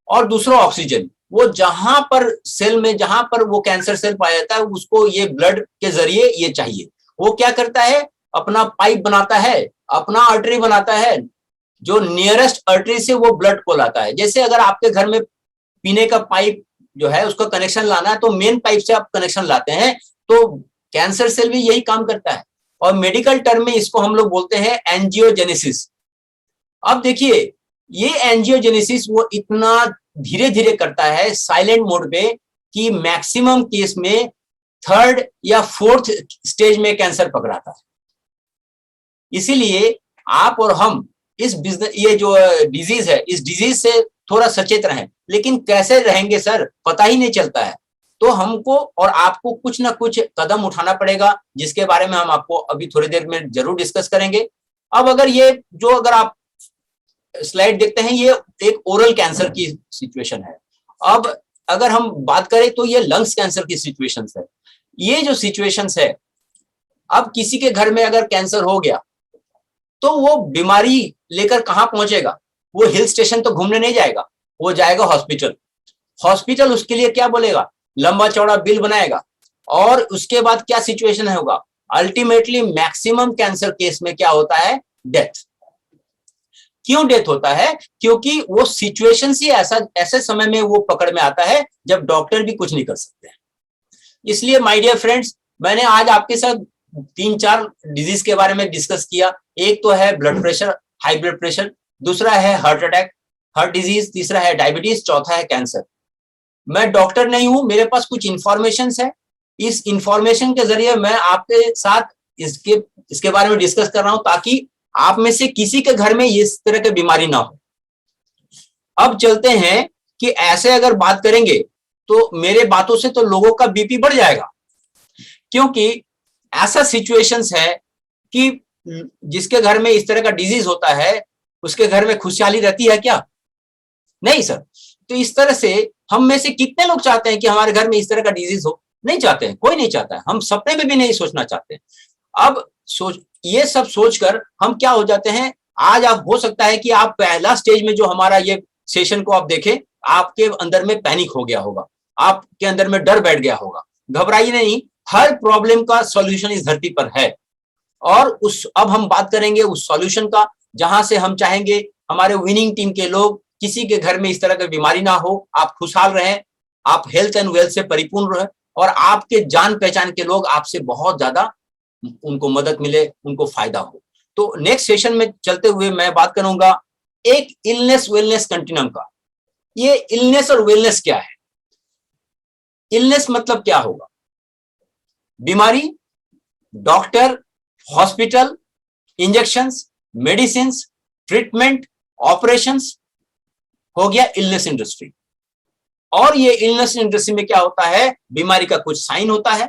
और दूसरा ऑक्सीजन। वो जहां पर सेल में जहां पर वो कैंसर सेल पाया जाता है, उसको ये ब्लड के जरिए ये चाहिए। वो क्या करता है, अपना पाइप बनाता है, अपना आर्टरी बनाता है, जो नियरेस्ट आर्टरी से वो ब्लड को लाता है। जैसे अगर आपके घर में पीने का पाइप जो है उसका कनेक्शन लाना है, तो मेन पाइप से आप कनेक्शन लाते हैं, तो कैंसर सेल भी यही काम करता है, और मेडिकल टर्म में इसको हम लोग बोलते हैं एंजियोजेनेसिस। अब देखिए, ये एंजियोजेनेसिस वो इतना धीरे धीरे करता है साइलेंट मोड पे कि मैक्सिमम केस में थर्ड या फोर्थ स्टेज में कैंसर पकड़ाता है। इसीलिए आप और हम इस बिजनेस, ये जो डिजीज है, इस डिजीज से थोड़ा सचेत रहें। लेकिन कैसे रहेंगे सर, पता ही नहीं चलता है। तो हमको और आपको कुछ ना कुछ कदम उठाना पड़ेगा, जिसके बारे में हम आपको अभी थोड़ी देर में जरूर डिस्कस करेंगे। अब अगर ये जो, अगर आप स्लाइड देखते हैं, ये एक ओरल कैंसर की सिचुएशन है। अब अगर हम बात करें तो ये लंग्स कैंसर की सिचुएशन है। ये जो सिचुएशन है, अब किसी के घर में अगर कैंसर हो गया तो वो बीमारी लेकर कहां पहुंचेगा? वो हिल स्टेशन तो घूमने नहीं जाएगा, वो जाएगा हॉस्पिटल। हॉस्पिटल उसके लिए क्या बोलेगा? लंबा चौड़ा बिल बनाएगा, और उसके बाद क्या सिचुएशन होगा? अल्टीमेटली मैक्सिमम कैंसर केस में क्या होता है? डेथ। क्यों डेथ होता है? क्योंकि वो सिचुएशन ही ऐसे समय में वो पकड़ में आता है जब डॉक्टर भी कुछ नहीं कर सकते हैं। इसलिए माय डियर फ्रेंड्स, मैंने आज आपके साथ 3-4 डिजीज के बारे में डिस्कस किया। एक तो है blood pressure, high blood pressure, दूसरा है हार्ट अटैक, हार्ट डिजीज, तीसरा है डायबिटीज, चौथा है कैंसर। मैं डॉक्टर नहीं हूं, मेरे पास कुछ इंफॉर्मेशन है। इस इंफॉर्मेशन के जरिए मैं आपके साथ इसके बारे में डिस्कस कर रहा हूं, ताकि आप में से किसी के घर में इस तरह की बीमारी ना हो। अब चलते हैं कि ऐसे अगर बात करेंगे तो मेरे बातों से तो लोगों का बीपी बढ़ जाएगा, क्योंकि ऐसा सिचुएशंस है कि जिसके घर में इस तरह का डिजीज होता है, उसके घर में खुशहाली रहती है क्या? नहीं सर। तो इस तरह से हम में से कितने लोग चाहते हैं कि हमारे घर में इस तरह का डिजीज हो? नहीं चाहते हैं, कोई नहीं चाहता है। हम सपने में भी नहीं सोचना चाहते। अब ये सब सोचकर हम क्या हो जाते हैं, आज आप हो सकता है कि आप पहला स्टेज में जो हमारा ये सेशन को आप देखें, आपके अंदर में पैनिक हो गया होगा, आपके अंदर में डर बैठ गया होगा। घबराइए नहीं, हर प्रॉब्लम का सॉल्यूशन इस धरती पर है। और अब हम बात करेंगे उस सॉल्यूशन का, जहां से हम चाहेंगे हमारे विनिंग टीम के लोग, किसी के घर में इस तरह की बीमारी ना हो, आप खुशहाल रहें, आप हेल्थ एंड वेल्थ से परिपूर्ण रहें, और आपके जान पहचान के लोग आपसे बहुत ज्यादा उनको मदद मिले, उनको फायदा हो। तो नेक्स्ट सेशन में चलते हुए मैं बात करूंगा एक इलनेस वेलनेस कंटिन्यूम का। ये इलनेस और वेलनेस क्या है? इलनेस मतलब क्या होगा? बीमारी, doctor, hospital, injections, medicines, treatment, operations, हो गया इलनेस इंडस्ट्री। और ये इलनेस इंडस्ट्री में क्या होता है? बीमारी का कुछ साइन होता है,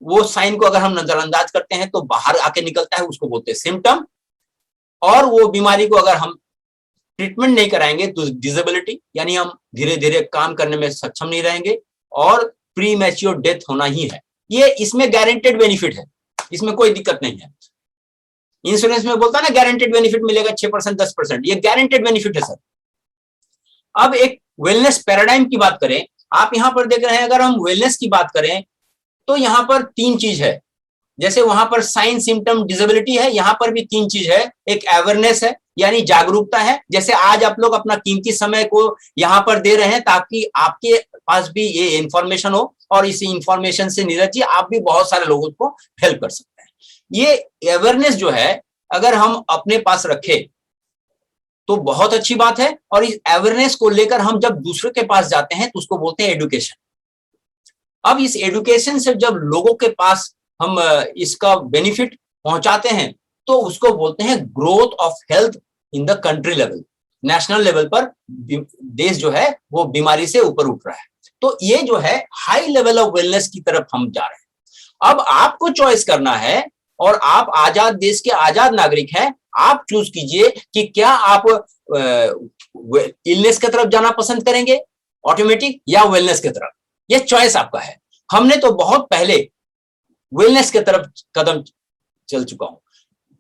वो साइन को अगर हम नजरअंदाज करते हैं तो बाहर आके निकलता है, उसको बोलते हैं सिम्टम। और वो बीमारी को अगर हम ट्रीटमेंट नहीं कराएंगे तो डिसेबिलिटी, यानी हम धीरे धीरे काम करने में सक्षम नहीं रहेंगे, और प्री मैच्योर डेथ होना ही है। ये इसमें गारंटेड बेनिफिट है, इसमें कोई दिक्कत नहीं है। इंश्योरेंस में बोलता है ना गारंटेड बेनिफिट मिलेगा 6%, 10%, ये गारंटेड बेनिफिट है सर। अब एक वेलनेस पैराडाइम की बात करें, आप यहां पर देख रहे हैं, अगर हम वेलनेस की बात करें तो यहां पर 3 चीज है। जैसे वहां पर साइन, सिम्टम, डिसेबिलिटी है, यहां पर भी 3 चीज है। एक अवेयरनेस है, यानी जागरूकता है। जैसे आज आप लोग अपना कीमती समय को यहां पर दे रहे हैं, ताकि आपके पास भी ये इंफॉर्मेशन हो, और इस इंफॉर्मेशन से नीरज जी आप भी बहुत सारे लोगों को हेल्प कर सकते हैं। ये अवेयरनेस जो है अगर हम अपने पास रखें तो बहुत अच्छी बात है, और इस अवेयरनेस को लेकर हम जब दूसरे के पास जाते हैं तो उसको बोलते हैं एडुकेशन। अब इस एडुकेशन से जब लोगों के पास हम इसका बेनिफिट पहुंचाते हैं तो उसको बोलते हैं growth of health in the country level. National level पर देश जो है वो बीमारी से ऊपर उठ रहा है। तो ये जो है हाई लेवल ऑफ वेलनेस की तरफ हम जा रहे हैं। अब आपको चॉइस करना है, और आप आजाद देश के आजाद नागरिक हैं, आप चूज कीजिए कि क्या आप इलनेस की तरफ जाना पसंद करेंगे ऑटोमेटिक, या वेलनेस की तरफ। ये चॉइस आपका है। हमने तो बहुत पहले वेलनेस की तरफ कदम चल चुका हूं।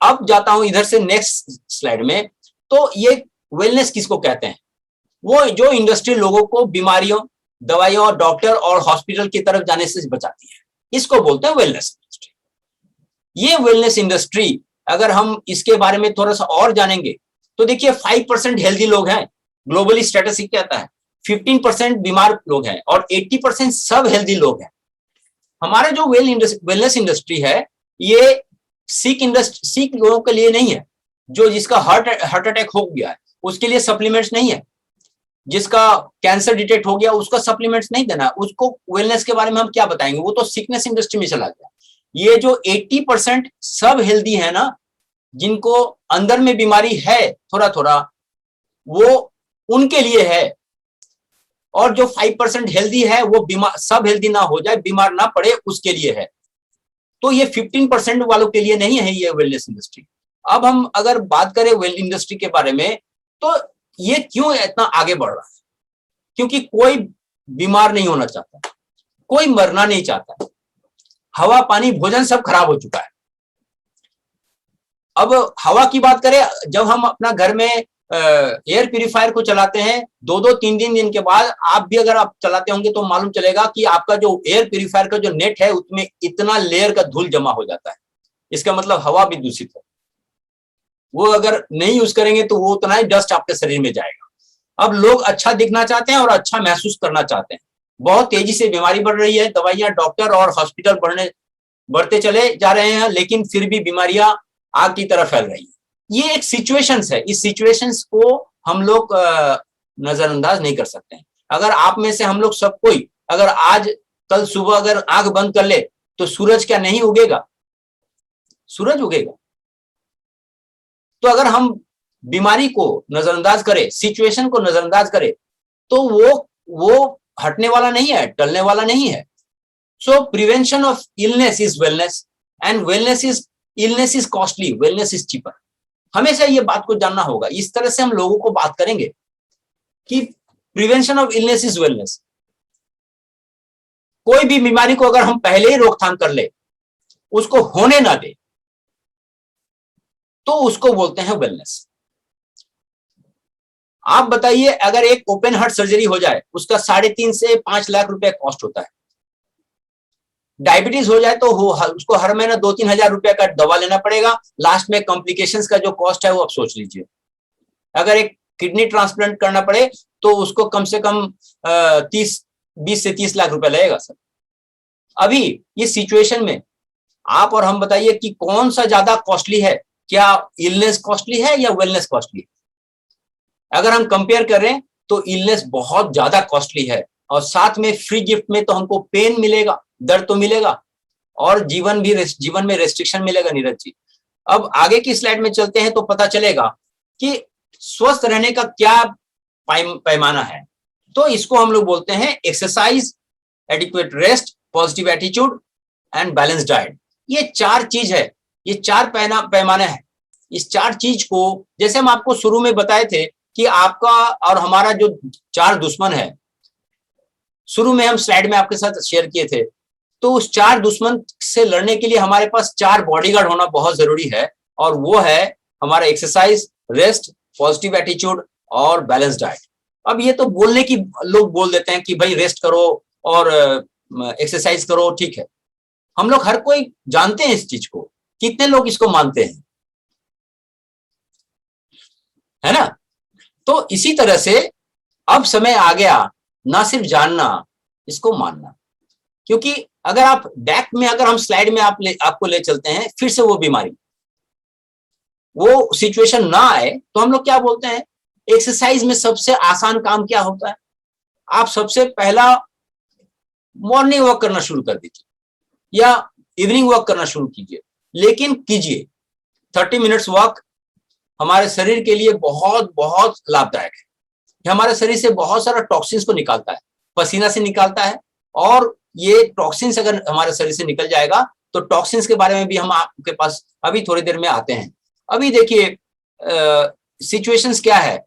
अब जाता हूं इधर से नेक्स्ट स्लाइड में। तो ये वेलनेस किसको कहते हैं? वो जो इंडस्ट्री लोगों को बीमारियों, दवाइयों, डॉक्टर और हॉस्पिटल की तरफ जाने से बचाती है, इसको बोलते हैं वेलनेस इंडस्ट्री। ये वेलनेस इंडस्ट्री अगर हम इसके बारे में थोड़ा सा और जानेंगे तो देखिए 5% हेल्दी लोग हैं, ग्लोबली स्टैटिस्टिक कहता है 15% बीमार लोग हैं, और 80% सब हेल्दी लोग हैं। हमारा जो वेलनेस इंडस्ट्री है ये सिक लोगों के लिए नहीं है। जो जिसका हार्ट अटैक हो गया है उसके लिए सप्लीमेंट्स नहीं है, जिसका कैंसर डिटेक्ट हो गया उसका सप्लीमेंट्स नहीं देना, उसको वेलनेस के बारे में हम क्या बताएंगे, वो तो सिकनेस इंडस्ट्री में चला गया। ये जो 80% सब हेल्दी है ना, जिनको अंदर में बीमारी है थोड़ा थोड़ा, वो उनके लिए है। और जो 5% हेल्दी है वो बीमार, सब हेल्दी ना हो जाए, बीमार ना पड़े, उसके लिए है। तो ये 15% वालों के लिए नहीं है ये वेलनेस इंडस्ट्री। अब हम अगर बात करें वेल इंडस्ट्री के बारे में, तो ये क्यों इतना आगे बढ़ रहा है? क्योंकि कोई बीमार नहीं होना चाहता, कोई मरना नहीं चाहता। हवा पानी भोजन सब खराब हो चुका है। अब हवा की बात करें, जब हम अपना घर में एयर प्यूरिफायर को चलाते हैं, 2-2 3-3 दिन के बाद आप भी अगर आप चलाते होंगे तो मालूम चलेगा कि आपका जो एयर प्यूरिफायर का जो नेट है उसमें इतना लेयर का धूल जमा हो जाता है। इसका मतलब हवा भी दूषित है। वो अगर नहीं यूज करेंगे तो वो उतना ही डस्ट आपके शरीर में जाएगा। अब लोग अच्छा दिखना चाहते हैं और अच्छा महसूस करना चाहते हैं। बहुत तेजी से बीमारी बढ़ रही है, दवाइयां, डॉक्टर और हॉस्पिटल बढ़ते चले जा रहे हैं, लेकिन फिर भी बीमारियां आग की तरह फैल रही है। ये एक सिचुएशंस है, इस सिचुएशंस को हम लोग नजरअंदाज नहीं कर सकते हैं। अगर आप में से हम लोग सब कोई अगर आज कल सुबह अगर आंख बंद कर ले तो सूरज क्या नहीं उगेगा? सूरज उगेगा। तो अगर हम बीमारी को नजरअंदाज करें, सिचुएशन को नजरअंदाज करें, तो वो हटने वाला नहीं है, टलने वाला नहीं है। सो prevention of illness is wellness, and illness is costly, wellness is cheaper. हमेशा ये बात को जानना होगा। इस तरह से हम लोगों को बात करेंगे कि prevention of illness is wellness. कोई भी बीमारी को अगर हम पहले ही रोकथाम कर ले, उसको होने ना दे, तो उसको बोलते हैं वेलनेस। आप बताइए, अगर एक ओपन हार्ट सर्जरी हो जाए उसका 3.5 से 5 लाख रुपए कॉस्ट होता है। डायबिटीज हो जाए तो उसको हर महीना 2-3 हजार रुपए का दवा लेना पड़ेगा। लास्ट में कॉम्प्लिकेशंस का जो कॉस्ट है वो आप सोच लीजिए। अगर एक किडनी ट्रांसप्लांट करना पड़े तो उसको कम से कम 20 से 30 लाख रुपए लगेगा सर। अभी इस सिचुएशन में आप और हम बताइए कि कौन सा ज्यादा कॉस्टली है? क्या इलनेस कॉस्टली है या वेलनेस कॉस्टली है? अगर हम कंपेयर करें तो इलनेस बहुत ज्यादा कॉस्टली है, और साथ में फ्री गिफ्ट में तो हमको पेन मिलेगा, दर्द तो मिलेगा, और जीवन में रेस्ट्रिक्शन मिलेगा। नीरज जी, अब आगे की स्लाइड में चलते हैं तो पता चलेगा कि स्वस्थ रहने का क्या पैमाना है। तो इसको हम लोग बोलते हैं exercise, adequate rest, positive attitude and balance diet. ये 4 चीज है, ये 4 पैमाने हैं। इस 4 चीज को जैसे हम आपको शुरू में बताए थे कि आपका और हमारा जो 4 दुश्मन है, शुरू में हम स्लाइड में आपके साथ शेयर किए थे, तो उस 4 दुश्मन से लड़ने के लिए हमारे पास 4 बॉडीगार्ड होना बहुत जरूरी है, और वो है हमारा एक्सरसाइज, रेस्ट, पॉजिटिव एटीट्यूड और बैलेंस डाइट। अब ये तो बोलने की लोग बोल देते हैं कि भाई रेस्ट करो और एक्सरसाइज करो, ठीक है, हम लोग हर कोई जानते हैं इस चीज को। कितने लोग इसको मानते हैं, है ना? तो इसी तरह से अब समय आ गया ना सिर्फ जानना, इसको मानना। क्योंकि अगर आप बैक में, अगर हम स्लाइड में आपको ले चलते हैं फिर से वो बीमारी, वो सिचुएशन ना आए, तो हम लोग क्या बोलते हैं? एक्सरसाइज में सबसे आसान काम क्या होता है? आप सबसे पहला मॉर्निंग वॉक करना शुरू कर दीजिए या इवनिंग वॉक करना शुरू कीजिए, लेकिन कीजिए। 30 मिनट्स वॉक हमारे शरीर के लिए बहुत बहुत लाभदायक है। ये हमारे शरीर से बहुत सारा टॉक्सिन्स को निकालता है, पसीना से निकालता है, और ये टॉक्सिन्स अगर हमारे शरीर से निकल जाएगा तो टॉक्सिन्स के बारे में भी हम आपके पास अभी थोड़ी देर में आते हैं। अभी देखिए सिचुएशंस क्या है।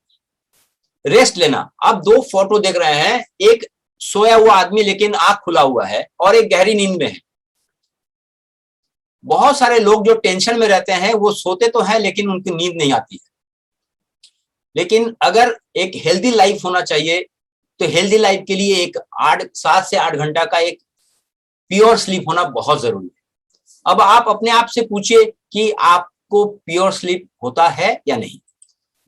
रेस्ट लेना, आप 2 फोटो देख रहे हैं, एक सोया हुआ आदमी लेकिन आंख खुला हुआ है, और एक गहरी नींद में है। बहुत सारे लोग जो टेंशन में रहते हैं वो सोते तो हैं लेकिन उनकी नींद नहीं आती है। लेकिन अगर एक हेल्दी लाइफ होना चाहिए तो हेल्दी लाइफ के लिए एक 7 से 8 घंटा का एक प्योर स्लीप होना बहुत जरूरी है। अब आप अपने आप से पूछिए कि आपको प्योर स्लीप होता है या नहीं,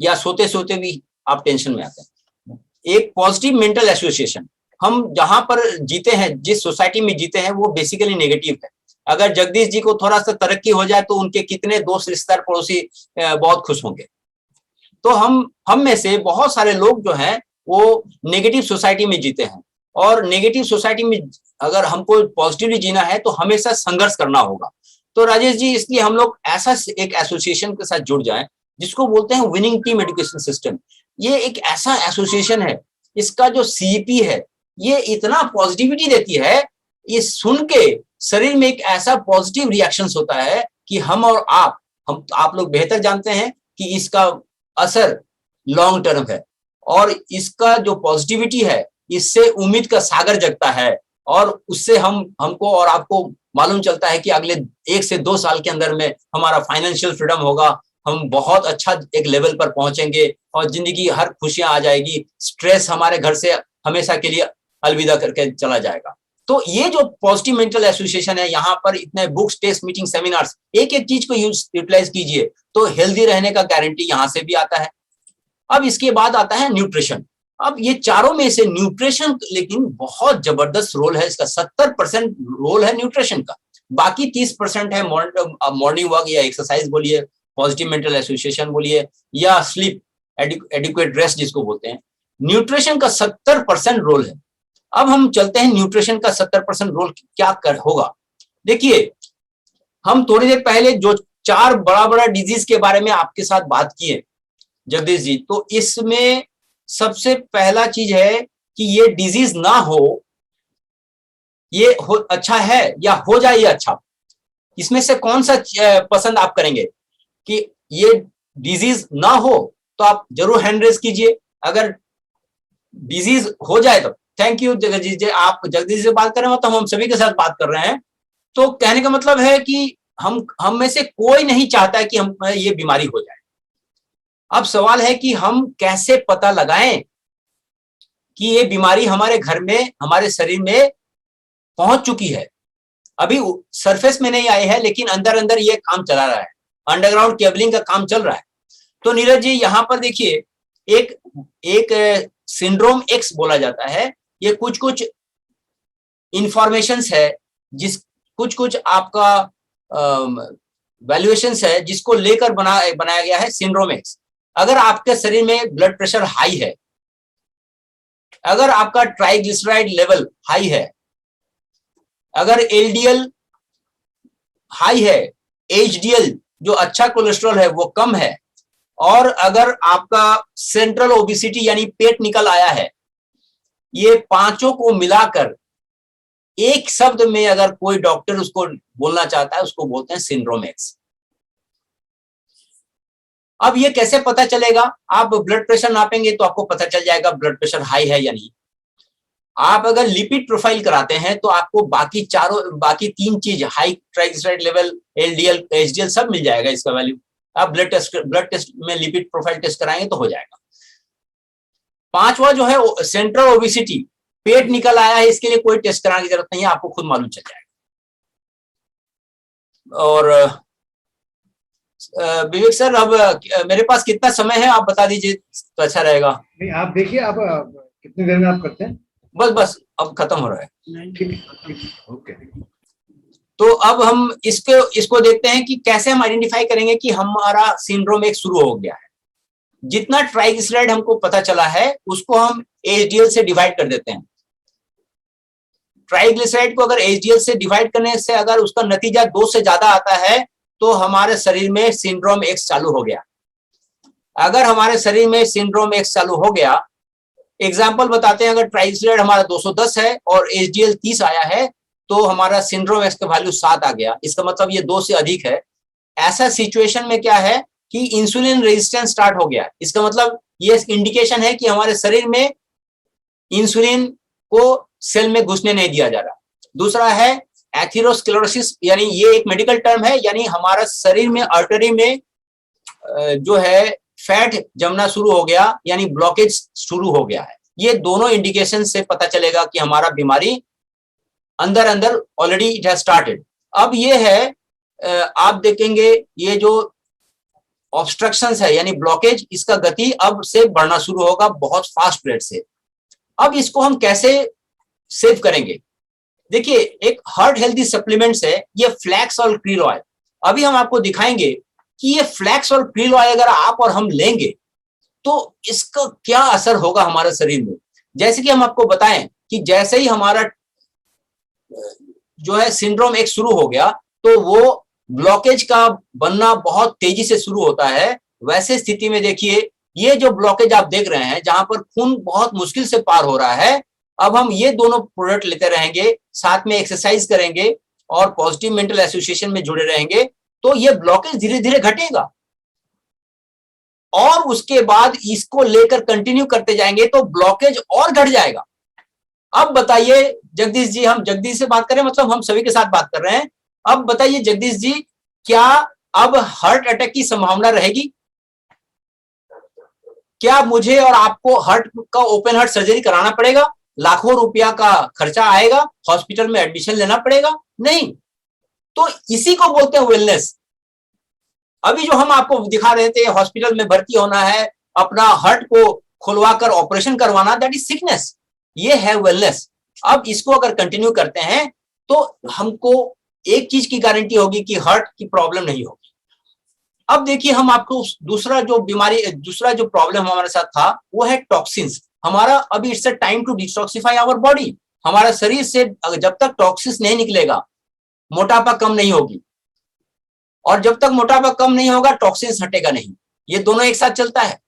या सोते सोते भी आप टेंशन में आते हैं। एक पॉजिटिव मेंटल एसोसिएशन, हम जहां पर जीते हैं, जिस सोसाइटी में जीते हैं, वो बेसिकली नेगेटिव है। अगर जगदीश जी को थोड़ा सा तरक्की हो जाए तो उनके कितने दोस्त, रिश्तेदार, पड़ोसी बहुत खुश होंगे। तो हम में से बहुत सारे लोग जो हैं वो नेगेटिव सोसाइटी में जीते हैं, और नेगेटिव सोसाइटी में अगर हमको पॉजिटिवली जीना है तो हमेशा संघर्ष करना होगा। तो राजेश जी, इसलिए हम लोग ऐसा एक एसोसिएशन के साथ जुड़ जाएं जिसको बोलते हैं विनिंग टीम एजुकेशन सिस्टम। ये एक ऐसा एसोसिएशन है, इसका जो सीपी है ये इतना पॉजिटिविटी देती है, ये सुन के शरीर में एक ऐसा पॉजिटिव रिएक्शंस होता है कि हम और आप लोग बेहतर जानते हैं कि इसका असर लॉन्ग टर्म है, और इसका जो पॉजिटिविटी है इससे उम्मीद का सागर जगता है, और उससे हमको और आपको मालूम चलता है कि अगले 1 से 2 साल के अंदर में हमारा फाइनेंशियल फ्रीडम होगा, हम बहुत अच्छा एक लेवल पर पहुंचेंगे और जिंदगी हर खुशियां आ जाएगी, स्ट्रेस हमारे घर से हमेशा के लिए अलविदा करके चला जाएगा। तो ये जो पॉजिटिव मेंटल एसोसिएशन है, यहाँ पर इतने बुक्स, टेस्ट, मीटिंग, सेमिनार्स, एक एक चीज को यूटिलाइज कीजिए तो हेल्दी रहने का गारंटी यहाँ से भी आता है। अब इसके बाद आता है न्यूट्रिशन। अब ये चारों में से न्यूट्रिशन लेकिन बहुत जबरदस्त रोल है इसका, 70% रोल है न्यूट्रिशन का, बाकी 30% है मॉर्निंग वॉक या एक्सरसाइज बोलिए, पॉजिटिव मेंटल एसोसिएशन बोलिए, या स्लीप, एडिक्वेट रेस्ट जिसको बोलते हैं। न्यूट्रिशन का 70% रोल है। अब हम चलते हैं न्यूट्रिशन का 70% रोल क्या होगा। देखिए, हम थोड़ी देर पहले जो 4 बड़ा बड़ा डिजीज के बारे में आपके साथ बात किए जगदीश जी, तो इसमें सबसे पहला चीज है कि ये डिजीज ना हो, ये अच्छा है, या हो जाए ये अच्छा। इसमें से कौन सा पसंद आप करेंगे कि ये डिजीज ना हो? तो आप जरूर हैंड रेज कीजिए। अगर डिजीज हो जाए तो थैंक यू जगदीश जी, आप जगदीश से बात कर रहे हो तो हम सभी के साथ बात कर रहे हैं। तो कहने का मतलब है कि हम में से कोई नहीं चाहता है कि हम ये बीमारी हो जाए। अब सवाल है कि हम कैसे पता लगाएं कि ये बीमारी हमारे घर में, हमारे शरीर में पहुंच चुकी है। अभी सरफेस में नहीं आई है, लेकिन अंदर अंदर ये काम चला रहा है, अंडरग्राउंड केबलिंग का काम चल रहा है। तो नीरज जी, यहां पर देखिए, एक सिंड्रोम एक्स बोला जाता है। ये कुछ कुछ इंफॉर्मेशंस है, कुछ आपका वैल्यूएशंस है जिसको लेकर बनाया गया है सिंड्रोम एक्स। अगर आपके शरीर में ब्लड प्रेशर हाई है, अगर आपका ट्राइग्लिसराइड लेवल हाई है, अगर एलडीएल हाई है, एचडीएल जो अच्छा कोलेस्ट्रॉल है वो कम है, और अगर आपका सेंट्रल ओबेसिटी यानी पेट निकल आया है, ये पांचों को मिलाकर एक शब्द में अगर कोई डॉक्टर उसको बोलना चाहता है, उसको बोलते हैं सिंड्रोम एक्स। अब ये कैसे पता चलेगा? आप ब्लड प्रेशर नापेंगे तो आपको पता चल जाएगा ब्लड प्रेशर हाई है या नहीं। आप अगर लिपिड प्रोफाइल कराते हैं तो आपको बाकी 3 चीज, high triglyceride level, LDL, HDL सब मिल जाएगा इसका वैल्यू। आप ब्लड टेस्ट में लिपिड प्रोफाइल टेस्ट कराएंगे तो हो जाएगा। 5वां जो है सेंट्रल ओबेसिटी, पेट निकल आया है, इसके लिए कोई टेस्ट कराने की जरूरत नहीं है, आपको खुद मालूम चल जाएगा। और विवेक सर, अब मेरे पास कितना समय है आप बता दीजिए तो अच्छा रहेगा। नहीं, आप देखिए, आप कितनी देर में आप करते हैं? बस अब खत्म हो रहा है। ठीक, ओके। तो अब हम इसको देखते हैं कि कैसे हम आइडेंटिफाई करेंगे कि हमारा सिंड्रोम एक शुरू हो गया है। जितना ट्राइग्लिसराइड हमको पता चला है उसको हम एचडीएल से डिवाइड कर देते हैं। ट्राइग्लिसराइड को अगर एचडीएल से डिवाइड करने से अगर उसका नतीजा 2 से ज्यादा आता है तो हमारे शरीर में सिंड्रोम एक्स चालू हो गया। अगर हमारे शरीर में सिंड्रोम एक्स चालू हो गया, एग्जाम्पल बताते हैं, अगर ट्राइग्लिसराइड हमारा 210 है और एचडीएल 30 आया है तो हमारा सिंड्रोम एक्स का वैल्यू 7 आ गया। इसका मतलब ये 2 से अधिक है। ऐसा सिचुएशन में क्या है कि इंसुलिन रेजिस्टेंस स्टार्ट हो गया। इसका मतलब ये इंडिकेशन है कि हमारे शरीर में इंसुलिन को सेल में घुसने नहीं दिया जा रहा। दूसरा है एथेरोस्क्लेरोसिस, यानी ये एक मेडिकल टर्म है, यानी हमारा शरीर में आर्टरी में जो है फैट जमना शुरू हो गया, यानी ब्लॉकेज शुरू हो गया है। ये दोनों इंडिकेशन से पता चलेगा कि हमारा बीमारी अंदर अंदर ऑलरेडी इट हैज स्टार्टेड। अब ये है, आप देखेंगे ये जो ऑब्स्ट्रक्शंस है यानी ब्लॉकेज, इसका गति अब से बढ़ना शुरू होगा बहुत फास्ट रेट से। अब इसको हम कैसे सेव करेंगे। देखिए एक हार्ट हेल्दी सप्लीमेंट्स है ये फ्लैक्स और क्रील ऑयल। अभी हम आपको दिखाएंगे कि ये फ्लैक्स और क्रील ऑयल अगर आप और हम लेंगे तो इसका क्या असर होगा हमारे शरीर में। जैसे कि हम आपको बताएं कि जैसे ही हमारा जो है सिंड्रोम एक शुरू हो गया तो वो ब्लॉकेज का बनना बहुत तेजी से शुरू होता है। वैसे स्थिति में देखिए ये जो ब्लॉकेज आप देख रहे हैं जहां पर खून बहुत मुश्किल से पार हो रहा है, अब हम ये दोनों प्रोडक्ट लेते रहेंगे, साथ में एक्सरसाइज करेंगे और पॉजिटिव मेंटल एसोसिएशन में जुड़े रहेंगे तो ये ब्लॉकेज धीरे धीरे घटेगा और उसके बाद इसको लेकर कंटिन्यू करते जाएंगे तो ब्लॉकेज और घट जाएगा। अब बताइए जगदीश जी, हम जगदीश से बात करें मतलब हम सभी के साथ बात कर रहे हैं। अब बताइए जगदीश जी, क्या अब हार्ट अटैक की संभावना रहेगी? क्या मुझे और आपको हार्ट का ओपन हार्ट सर्जरी कराना पड़ेगा? लाखों रुपया का खर्चा आएगा, हॉस्पिटल में एडमिशन लेना पड़ेगा? नहीं। तो इसी को बोलते हैं वेलनेस। अभी जो हम आपको दिखा रहे थे हॉस्पिटल में भर्ती होना है, अपना हार्ट को खुलवाकर ऑपरेशन करवाना, दैट इज सिकनेस। ये है वेलनेस। अब इसको अगर कंटिन्यू करते हैं तो हमको एक चीज की गारंटी होगी कि हार्ट की प्रॉब्लम नहीं होगी। अब देखिए हम आपको दूसरा जो प्रॉब्लम हमारे साथ था वो है टॉक्सिन्स। हमारा अभी it's a time to detoxify our body. हमारा शरीर से जब तक टॉक्सिन्स नहीं निकलेगा मोटापा कम नहीं होगी, और जब तक मोटापा कम नहीं होगा टॉक्सिन्स हटेगा नहीं। ये दोनों एक साथ चलता है।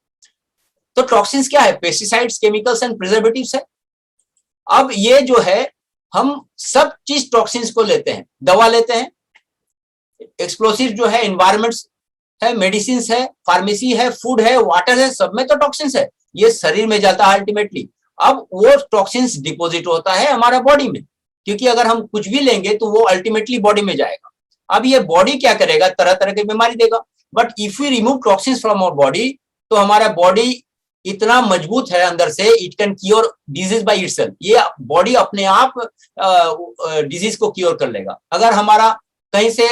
तो टॉक्सिन्स क्या है? पेस्टिसाइड्स, केमिकल्स एंड प्रिजर्वेटिव्स है। अब ये जो है हम सब चीज टॉक्सिन्स को लेते हैं, दवा लेते हैं, एक्सप्लोसिव जो है एनवायरमेंट्स है, मेडिसिन है, फार्मेसी है, फूड है, वाटर है, सब में तो टॉक्सिन्स है। ये शरीर में जाता है अल्टीमेटली। अब वो टॉक्सिन्स डिपोजिट होता है हमारा बॉडी में, क्योंकि अगर हम कुछ भी लेंगे तो वो अल्टीमेटली बॉडी में जाएगा। अब ये बॉडी क्या करेगा? तरह तरह की बीमारी देगा। But if you remove toxins from our body तो हमारा बॉडी इतना मजबूत है अंदर से, it can cure disease by itself. ये बॉडी अपने आप डिजीज को क्योर कर लेगा। अगर हमारा कहीं से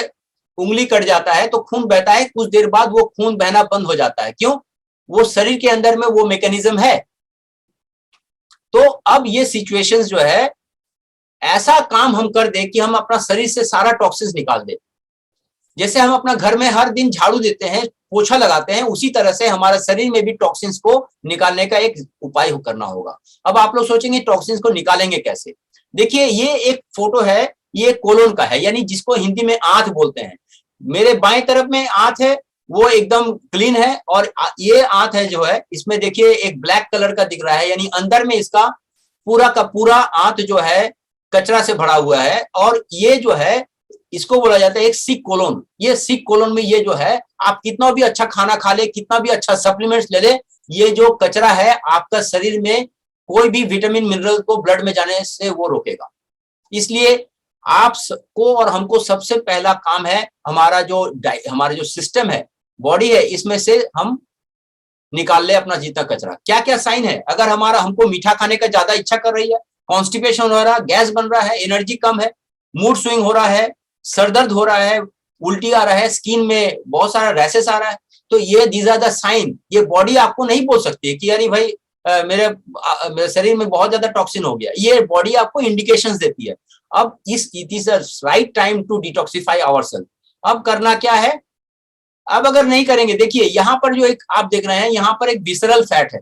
उंगली कट जाता है तो खून बहता है, कुछ देर बाद वो खून बहना बंद हो जाता है। क्यों? वो शरीर के अंदर में वो मैकेनिज्म है। तो अब ये सिचुएशंस जो है ऐसा काम हम कर दे कि हम अपना शरीर से सारा टॉक्सिन्स निकाल दे। जैसे हम अपना घर में हर दिन झाड़ू देते हैं, पोछा लगाते हैं, उसी तरह से हमारे शरीर में भी टॉक्सिन्स को निकालने का एक उपाय करना होगा। अब आप लोग सोचेंगे टॉक्सिन्स को निकालेंगे कैसे? देखिए ये एक फोटो है, ये कोलोन का है, यानी जिसको हिंदी में आंत बोलते हैं। मेरे बाएं तरफ में आंत है, वो एकदम क्लीन है, और ये आंत है जो है इसमें देखिए एक ब्लैक कलर का दिख रहा है, यानी अंदर में इसका पूरा का पूरा आंत जो है कचरा से भरा हुआ है। और ये जो है इसको बोला जाता है एक सिक कोलोन। ये सिक कोलोन में ये जो है आप कितना भी अच्छा खाना खा ले, कितना भी अच्छा सप्लीमेंट्स ले ले, ये जो कचरा है आपका शरीर में कोई भी विटामिन मिनरल को ब्लड में जाने से वो रोकेगा। इसलिए आपको और हमको सबसे पहला काम है हमारा जो सिस्टम है, बॉडी है, इसमें से हम निकाल ले अपना जितना कचरा। क्या क्या साइन है? अगर हमको मीठा खाने का ज्यादा इच्छा कर रही है, कॉन्स्टिपेशन हो रहा है, गैस बन रहा है, एनर्जी कम है, मूड स्विंग हो रहा है, सर दर्द हो रहा है, उल्टी आ रहा है, स्किन में बहुत सारा रैशेस आ रहा है, तो ये दीज आर द साइन। ये बॉडी आपको नहीं बोल सकती कि यानी भाई मेरे शरीर में बहुत ज्यादा टॉक्सिन हो गया। ये बॉडी आपको इंडिकेशंस देती है। अब it is the right time to detoxify ourself. अब करना क्या है? अब अगर नहीं करेंगे, देखिए यहाँ पर जो एक आप देख रहे हैं, यहाँ पर एक विसरल फैट है,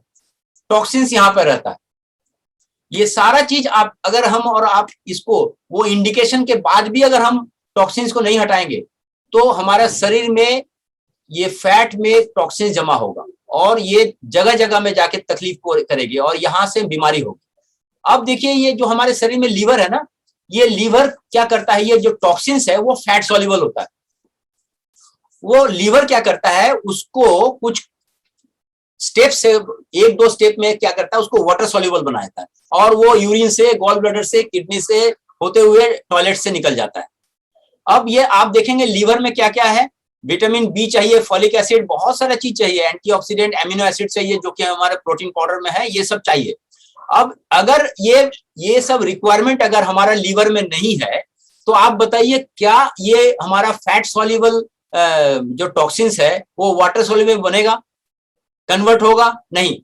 टॉक्सिन्स यहाँ पर रहता है। ये सारा चीज अगर हम और आप इसको वो इंडिकेशन के बाद भी अगर हम टॉक्सिन्स को नहीं हटाएंगे तो हमारा शरीर में ये फैट में टॉक्सिन जमा होगा और ये जगह जगह में जाके तकलीफ को करेगी और यहां से बीमारी होगी। अब देखिए ये जो हमारे शरीर में लीवर है ना, ये लीवर क्या करता है? ये जो टॉक्सिन्स है वो फैट सॉल्युबल होता है। वो लीवर क्या करता है, उसको कुछ स्टेप से, एक दो स्टेप में क्या करता है, उसको वाटर सॉल्युबल बनाता है और वो यूरिन से, गॉल ब्लैडर से, किडनी से होते हुए टॉयलेट से निकल जाता है। अब ये आप देखेंगे लीवर में क्या क्या है, विटामिन बी चाहिए, फॉलिक एसिड, बहुत सारा चीज चाहिए, एंटीऑक्सीडेंट, अमीनो एसिड चाहिए जो कि हमारे प्रोटीन पाउडर में है, ये सब चाहिए। अब अगर ये सब रिक्वायरमेंट अगर हमारा लीवर में नहीं है तो आप बताइए क्या ये हमारा फैट सॉल्युबल जो टॉक्सिन्स है वो वाटर सॉल्युबल बनेगा, कन्वर्ट होगा? नहीं।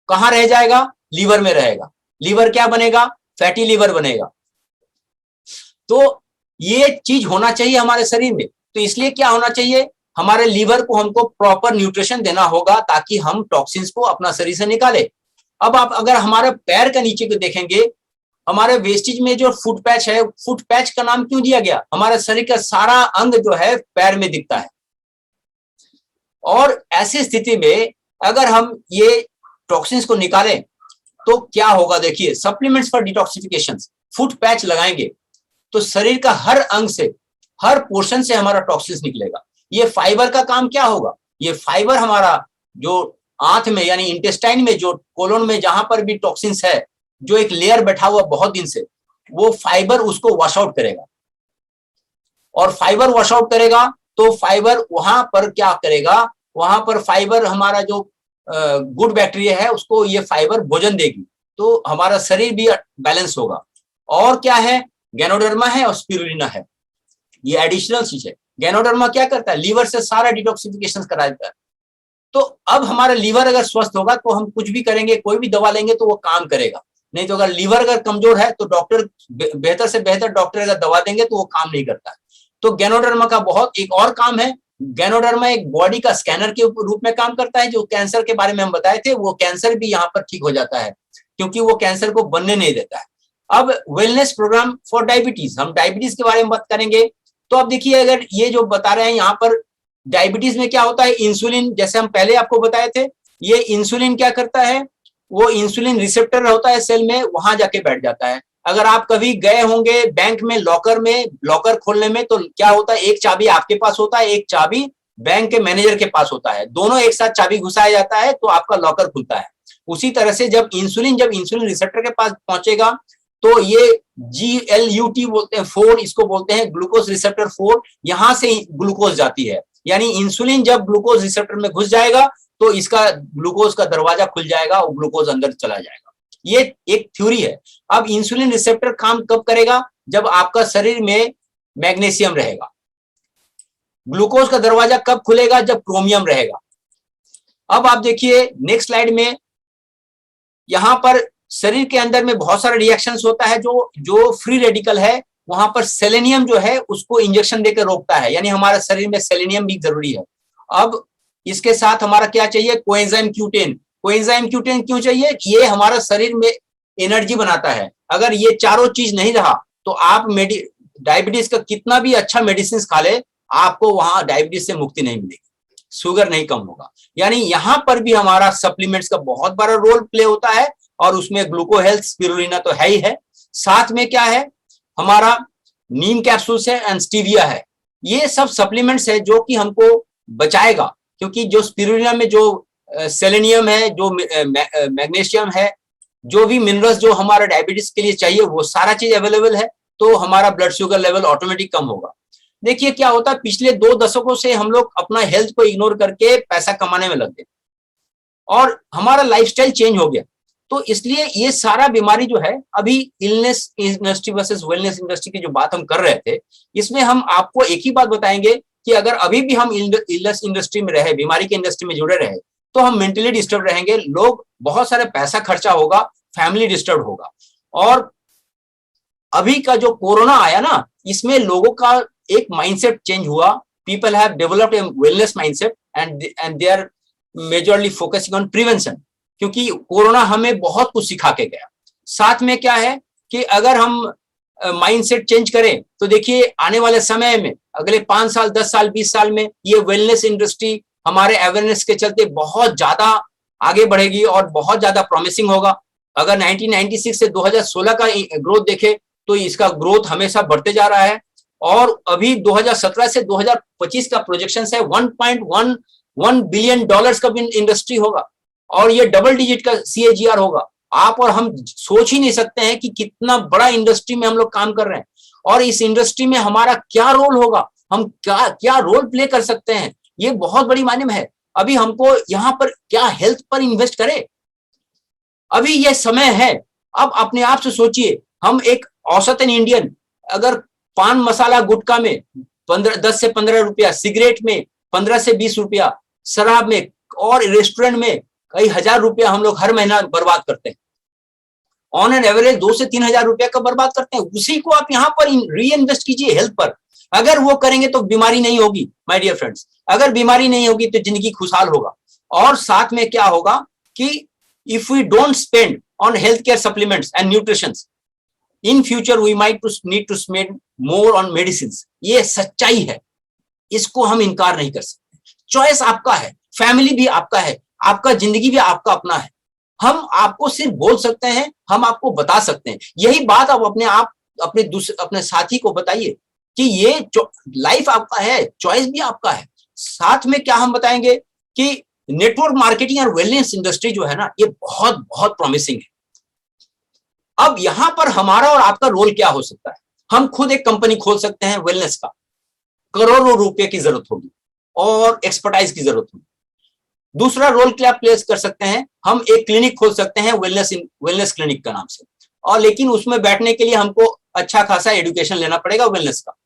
कहां रह जाएगा? लीवर में रहेगा। लीवर क्या बनेगा? फैटी लीवर बनेगा। तो ये चीज होना चाहिए हमारे शरीर में। तो इसलिए क्या होना चाहिए, हमारे लीवर को हमको प्रॉपर न्यूट्रिशन देना होगा ताकि हम टॉक्सिन्स को अपना शरीर से निकाले। अब आप अगर हमारे पैर के नीचे को देखेंगे, हमारे वेस्टेज में जो फुट पैच है, फुट पैच का नाम क्यों दिया गया, हमारे शरीर का सारा अंग जो है पैर में दिखता है। और ऐसी स्थिति में अगर हम ये टॉक्सिन्स को निकालें तो क्या होगा, देखिए supplements for detoxification, foot patch लगाएंगे तो शरीर का हर अंग से, हर पोर्शन से हमारा टॉक्सिन्स निकलेगा। ये फाइबर का काम क्या होगा, ये फाइबर हमारा जो आंत में यानी इंटेस्टाइन में, जो कोलोन में जहां पर भी टॉक्सिन्स है, जो एक लेयर बैठा हुआ बहुत दिन से, वो फाइबर उसको वॉश आउट करेगा। और फाइबर वॉश आउट करेगा तो फाइबर वहां पर क्या करेगा, वहां पर फाइबर हमारा जो गुड बैक्टीरिया है उसको ये फाइबर भोजन देगी, तो हमारा शरीर भी बैलेंस होगा। और क्या है, गैनोडर्मा है और स्पिरुलिना है, ये एडिशनल चीज है। गैनोडर्मा क्या करता है, लीवर से सारा डिटॉक्सिफिकेशन करा देता है। तो अब हमारा लीवर अगर स्वस्थ होगा तो हम कुछ भी करेंगे, कोई भी दवा लेंगे तो वो काम करेगा। नहीं तो अगर लीवर अगर कमजोर है तो डॉक्टर बेहतर से बेहतर डॉक्टर अगर दवा देंगे तो वो काम नहीं करता है। तो गैनोडर्मा का बहुत एक और काम है, गैनोडर्मा एक बॉडी का स्कैनर के रूप में काम करता है। जो कैंसर के बारे में हम बताए थे, वो कैंसर भी यहाँ पर ठीक हो जाता है क्योंकि वो कैंसर को बनने नहीं देता है। अब वेलनेस प्रोग्राम फॉर डायबिटीज, हम डायबिटीज के बारे में बात करेंगे। तो अब देखिए, अगर ये जो बता रहे हैं यहाँ पर, डायबिटीज में क्या होता है, इंसुलिन, जैसे हम पहले आपको बताए थे, ये इंसुलिन क्या करता है, वो इंसुलिन रिसेप्टर होता है सेल में, वहां जाके बैठ जाता है। अगर आप कभी गए होंगे बैंक में, लॉकर खोलने में, तो क्या होता है, एक चाबी आपके पास होता है, एक चाबी बैंक के मैनेजर के पास होता है, दोनों एक साथ चाबी घुसाया जाता है तो आपका लॉकर खुलता है। उसी तरह से जब इंसुलिन रिसेप्टर के पास पहुंचेगा तो ये GLUT बोलते हैं 4, इसको बोलते हैं ग्लूकोज रिसेप्टर 4, यहां से ग्लूकोज जाती है। यानी इंसुलिन जब ग्लूकोज रिसेप्टर में घुस जाएगा तो इसका ग्लूकोज का दरवाजा खुल जाएगा और ग्लूकोज अंदर चला जाएगा। ये एक थ्योरी है। अब इंसुलिन रिसेप्टर काम कब करेगा, जब आपका शरीर में मैग्नीशियम रहेगा। ग्लूकोज का दरवाजा कब खुलेगा, जब क्रोमियम रहेगा। अब आप देखिए नेक्स्ट स्लाइड में, यहां पर शरीर के अंदर में बहुत सारे रिएक्शंस होता है, जो फ्री रेडिकल है, वहां पर सेलेनियम जो है उसको इंजेक्शन देकर रोकता है, यानी हमारे शरीर में सेलेनियम भी जरूरी है। अब इसके साथ हमारा क्या चाहिए, कोएंजाइम Q10। कोएंजाइम Q10 क्यों चाहिए, ये हमारा शरीर में एनर्जी बनाता है। अगर ये चारों चीज नहीं रहा तो आप डायबिटीज का कितना भी अच्छा मेडिसिन खा ले, आपको वहां डायबिटीज से मुक्ति नहीं मिलेगी, शुगर नहीं कम होगा। यानी यहां पर भी हमारा सप्लीमेंट्स का बहुत बड़ा रोल प्ले होता है, और उसमें ग्लूको हेल्थ, स्पिरुलिना तो है ही है, साथ में क्या है, हमारा नीम कैप्सूल्स है एंड स्टीविया है। ये सब सप्लीमेंट्स है जो कि हमको बचाएगा, क्योंकि जो स्पिरुलिना में जो सेलेनियम है, जो मैग्नीशियम है, जो भी मिनरल्स जो हमारा डायबिटीज के लिए चाहिए, वो सारा चीज अवेलेबल है, तो हमारा ब्लड शुगर लेवल ऑटोमेटिक कम होगा। देखिए क्या होता है, पिछले 2 दशकों से हम लोग अपना हेल्थ को इग्नोर करके पैसा कमाने में लग गए और हमारा लाइफस्टाइल चेंज हो गया। तो इसलिए ये सारा बीमारी जो है, अभी illness industry versus wellness industry की जो बात हम कर रहे थे, इसमें हम आपको एक ही बात बताएंगे कि अगर अभी भी हम इलनेस इंडस्ट्री में रहे, बीमारी के इंडस्ट्री में जुड़े रहे, तो हम मेंटली डिस्टर्ब रहेंगे, लोग बहुत सारे पैसा खर्चा होगा, फैमिली डिस्टर्ब होगा। और अभी का जो कोरोना आया ना, इसमें लोगों का एक माइंडसेट चेंज हुआ। People have developed a wellness mindset and they are majorly focusing on prevention, क्योंकि कोरोना हमें बहुत कुछ सिखा के गया। साथ में क्या है कि अगर हम माइंडसेट चेंज करें तो देखिए आने वाले समय में, अगले 5 साल, 10 साल, 20 साल में ये वेलनेस इंडस्ट्री हमारे अवेयरनेस के चलते बहुत ज्यादा आगे बढ़ेगी और बहुत ज्यादा प्रॉमिसिंग होगा। अगर 1996 से 2016 का ग्रोथ देखे तो इसका ग्रोथ हमेशा बढ़ते जा रहा है, और अभी 2017 से 2025 का प्रोजेक्शन है $1.11 बिलियन का भी इंडस्ट्री होगा, और ये डबल डिजिट का CAGR होगा। आप और हम सोच ही नहीं सकते हैं कि कितना बड़ा इंडस्ट्री में हम लोग काम कर रहे हैं, और इस इंडस्ट्री में हमारा क्या रोल होगा, हम क्या रोल प्ले कर सकते हैं, ये बहुत बड़ी मायने में है। अभी हमको यहाँ पर क्या हेल्थ पर इन्वेस्ट करें, अभी ये समय है। अब अपने आप से सोचिए, हम एक औसतन इंडियन अगर पान मसाला गुटखा में 10 से 15 रुपया, सिगरेट में 15 से 20 रुपया, शराब में और रेस्टोरेंट में कई हजार रुपया हम लोग हर महीना बर्बाद करते हैं। ऑन एन एवरेज 2 से 3 हजार रुपए का बर्बाद करते हैं, उसी को आप यहाँ पर री इन्वेस्ट कीजिए हेल्थ पर। अगर वो करेंगे तो बीमारी नहीं होगी माय डियर फ्रेंड्स, अगर बीमारी नहीं होगी तो जिंदगी खुशहाल होगा। और साथ में क्या होगा कि if we don't spend on health care supplements and nutrition, in future we might to need to spend more on medicine. ये सच्चाई है, इसको हम इनकार नहीं कर सकते। चॉइस आपका है, फैमिली भी आपका है, आपका जिंदगी भी आपका अपना है। हम आपको सिर्फ बोल सकते हैं, हम आपको बता सकते हैं। यही बात आप अपने साथी को बताइए कि ये लाइफ आपका है, चॉइस भी आपका है। साथ में क्या हम बताएंगे कि नेटवर्क मार्केटिंग और वेलनेस इंडस्ट्री जो है ना, ये बहुत बहुत प्रॉमिसिंग है। अब यहां पर हमारा और आपका रोल क्या हो सकता है? हम खुद एक कंपनी खोल सकते हैं वेलनेस का, करोड़ों रुपए की जरूरत होगी और एक्सपर्टाइज की जरूरत होगी। दूसरा रोल क्या प्लेस कर सकते हैं, हम एक क्लिनिक खोल सकते हैं वेलनेस क्लिनिक का नाम से, और लेकिन उसमें बैठने के लिए हमको अच्छा खासा एजुकेशन लेना पड़ेगा, वेलनेस का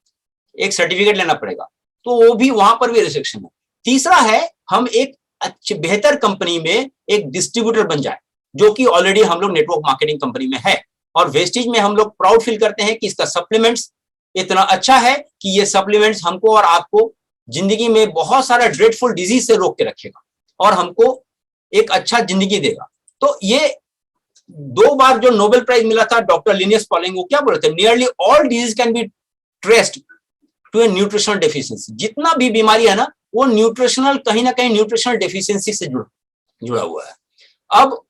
एक सर्टिफिकेट लेना पड़ेगा, तो वो भी वहां पर भी रिस्ट्रिक्शन है। तीसरा है हम एक अच्छे बेहतर कंपनी में एक डिस्ट्रीब्यूटर बन जाए, जो कि ऑलरेडी हम लोग नेटवर्क मार्केटिंग कंपनी में है, और वेस्टेज में हम लोग प्राउड फील करते हैं कि इसका सप्लीमेंट्स इतना अच्छा है कि ये सप्लीमेंट्स हमको और आपको जिंदगी में बहुत सारा ड्रेडफुल डिजीज से रोक के रखेगा और हमको एक अच्छा जिंदगी देगा। तो ये 2 बार जो नोबेल प्राइज मिला था डॉक्टर लिनियस पॉलिंग, वो क्या बोले थे, nearly all disease can be traced to a nutritional deficiency. जितना भी बीमारी है ना, वो न्यूट्रिशनल, कहीं ना कहीं न्यूट्रिशनल डेफिशिएंसी से जुड़ा हुआ है। अब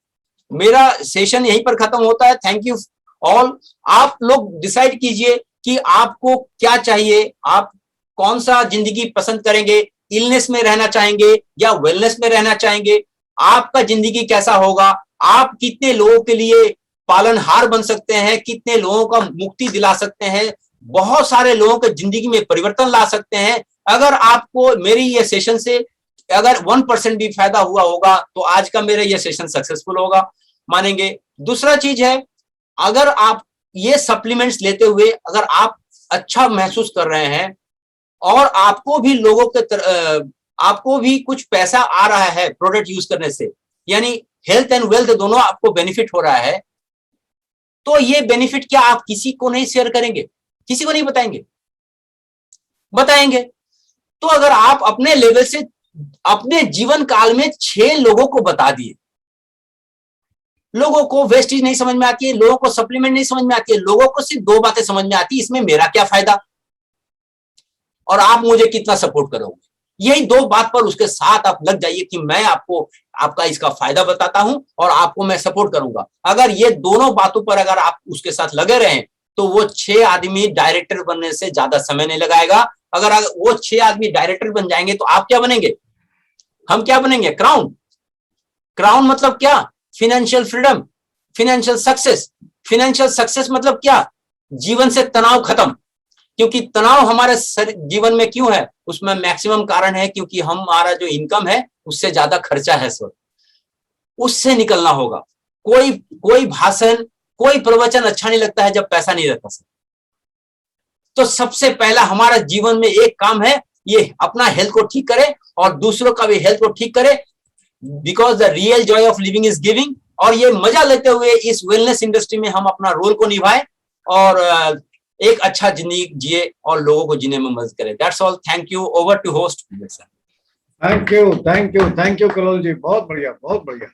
मेरा सेशन यहीं पर खत्म होता है। Thank you all. आप लोग डिसाइड कीजिए कि आपको क्या चाहिए, आप कौन सा जिंदगी पसंद करेंगे, इलनेस में रहना चाहेंगे या वेलनेस में रहना चाहेंगे, आपका जिंदगी कैसा होगा, आप कितने लोगों के लिए पालनहार बन सकते हैं, कितने लोगों का मुक्ति दिला सकते हैं, बहुत सारे लोगों के जिंदगी में परिवर्तन ला सकते हैं। अगर आपको मेरी ये सेशन से अगर 1% भी फायदा हुआ होगा तो आज का मेरा ये सेशन सक्सेसफुल होगा मानेंगे। दूसरा चीज है, अगर आप ये सप्लीमेंट्स लेते हुए अगर आप अच्छा महसूस कर रहे हैं और आपको भी आपको भी कुछ पैसा आ रहा है प्रोडक्ट यूज करने से, यानी हेल्थ एंड वेल्थ दोनों आपको बेनिफिट हो रहा है, तो ये बेनिफिट क्या आप किसी को नहीं शेयर करेंगे, किसी को नहीं बताएंगे? तो अगर आप अपने लेवल से अपने जीवन काल में 6 लोगों को बता दिए, लोगों को वेस्टेज नहीं समझ में आती है, लोगों को सप्लीमेंट नहीं समझ में आती है, लोगों को सिर्फ 2 बातें समझ में आती है, इसमें मेरा क्या फायदा और आप मुझे कितना सपोर्ट करोगे, यही 2 बात पर उसके साथ आप लग जाइए कि मैं आपको आपका इसका फायदा बताता हूं और आपको मैं सपोर्ट करूंगा। अगर ये दोनों बातों पर अगर आप उसके साथ लगे रहें तो वो 6 आदमी डायरेक्टर बनने से ज्यादा समय नहीं लगाएगा। अगर वो 6 आदमी डायरेक्टर बन जाएंगे तो आप क्या बनेंगे, हम क्या बनेंगे, क्राउन मतलब क्या, फिनेंशियल फ्रीडम, फिनेंशियल सक्सेस मतलब क्या, जीवन से तनाव खत्म। क्योंकि तनाव हमारे जीवन में क्यों है, उसमें मैक्सिमम कारण है क्योंकि हमारा जो इनकम है उससे ज्यादा खर्चा है सर, उससे निकलना होगा। कोई भाषण, कोई प्रवचन अच्छा नहीं लगता है जब पैसा नहीं रहता सर। तो सबसे पहला हमारा जीवन में एक काम है, ये अपना हेल्थ को ठीक करे और दूसरों का भी हेल्थ को ठीक करे, because the real Joy of living is giving. और ये मजा लेते हुए इस वेलनेस इंडस्ट्री में हम अपना रोल को निभाएं और एक अच्छा जिंदगी जिए और लोगों को जीने में मदद करें। That's all, thank you, over to host. Thank you Karol ji, बहुत बढ़िया, बहुत बढ़िया।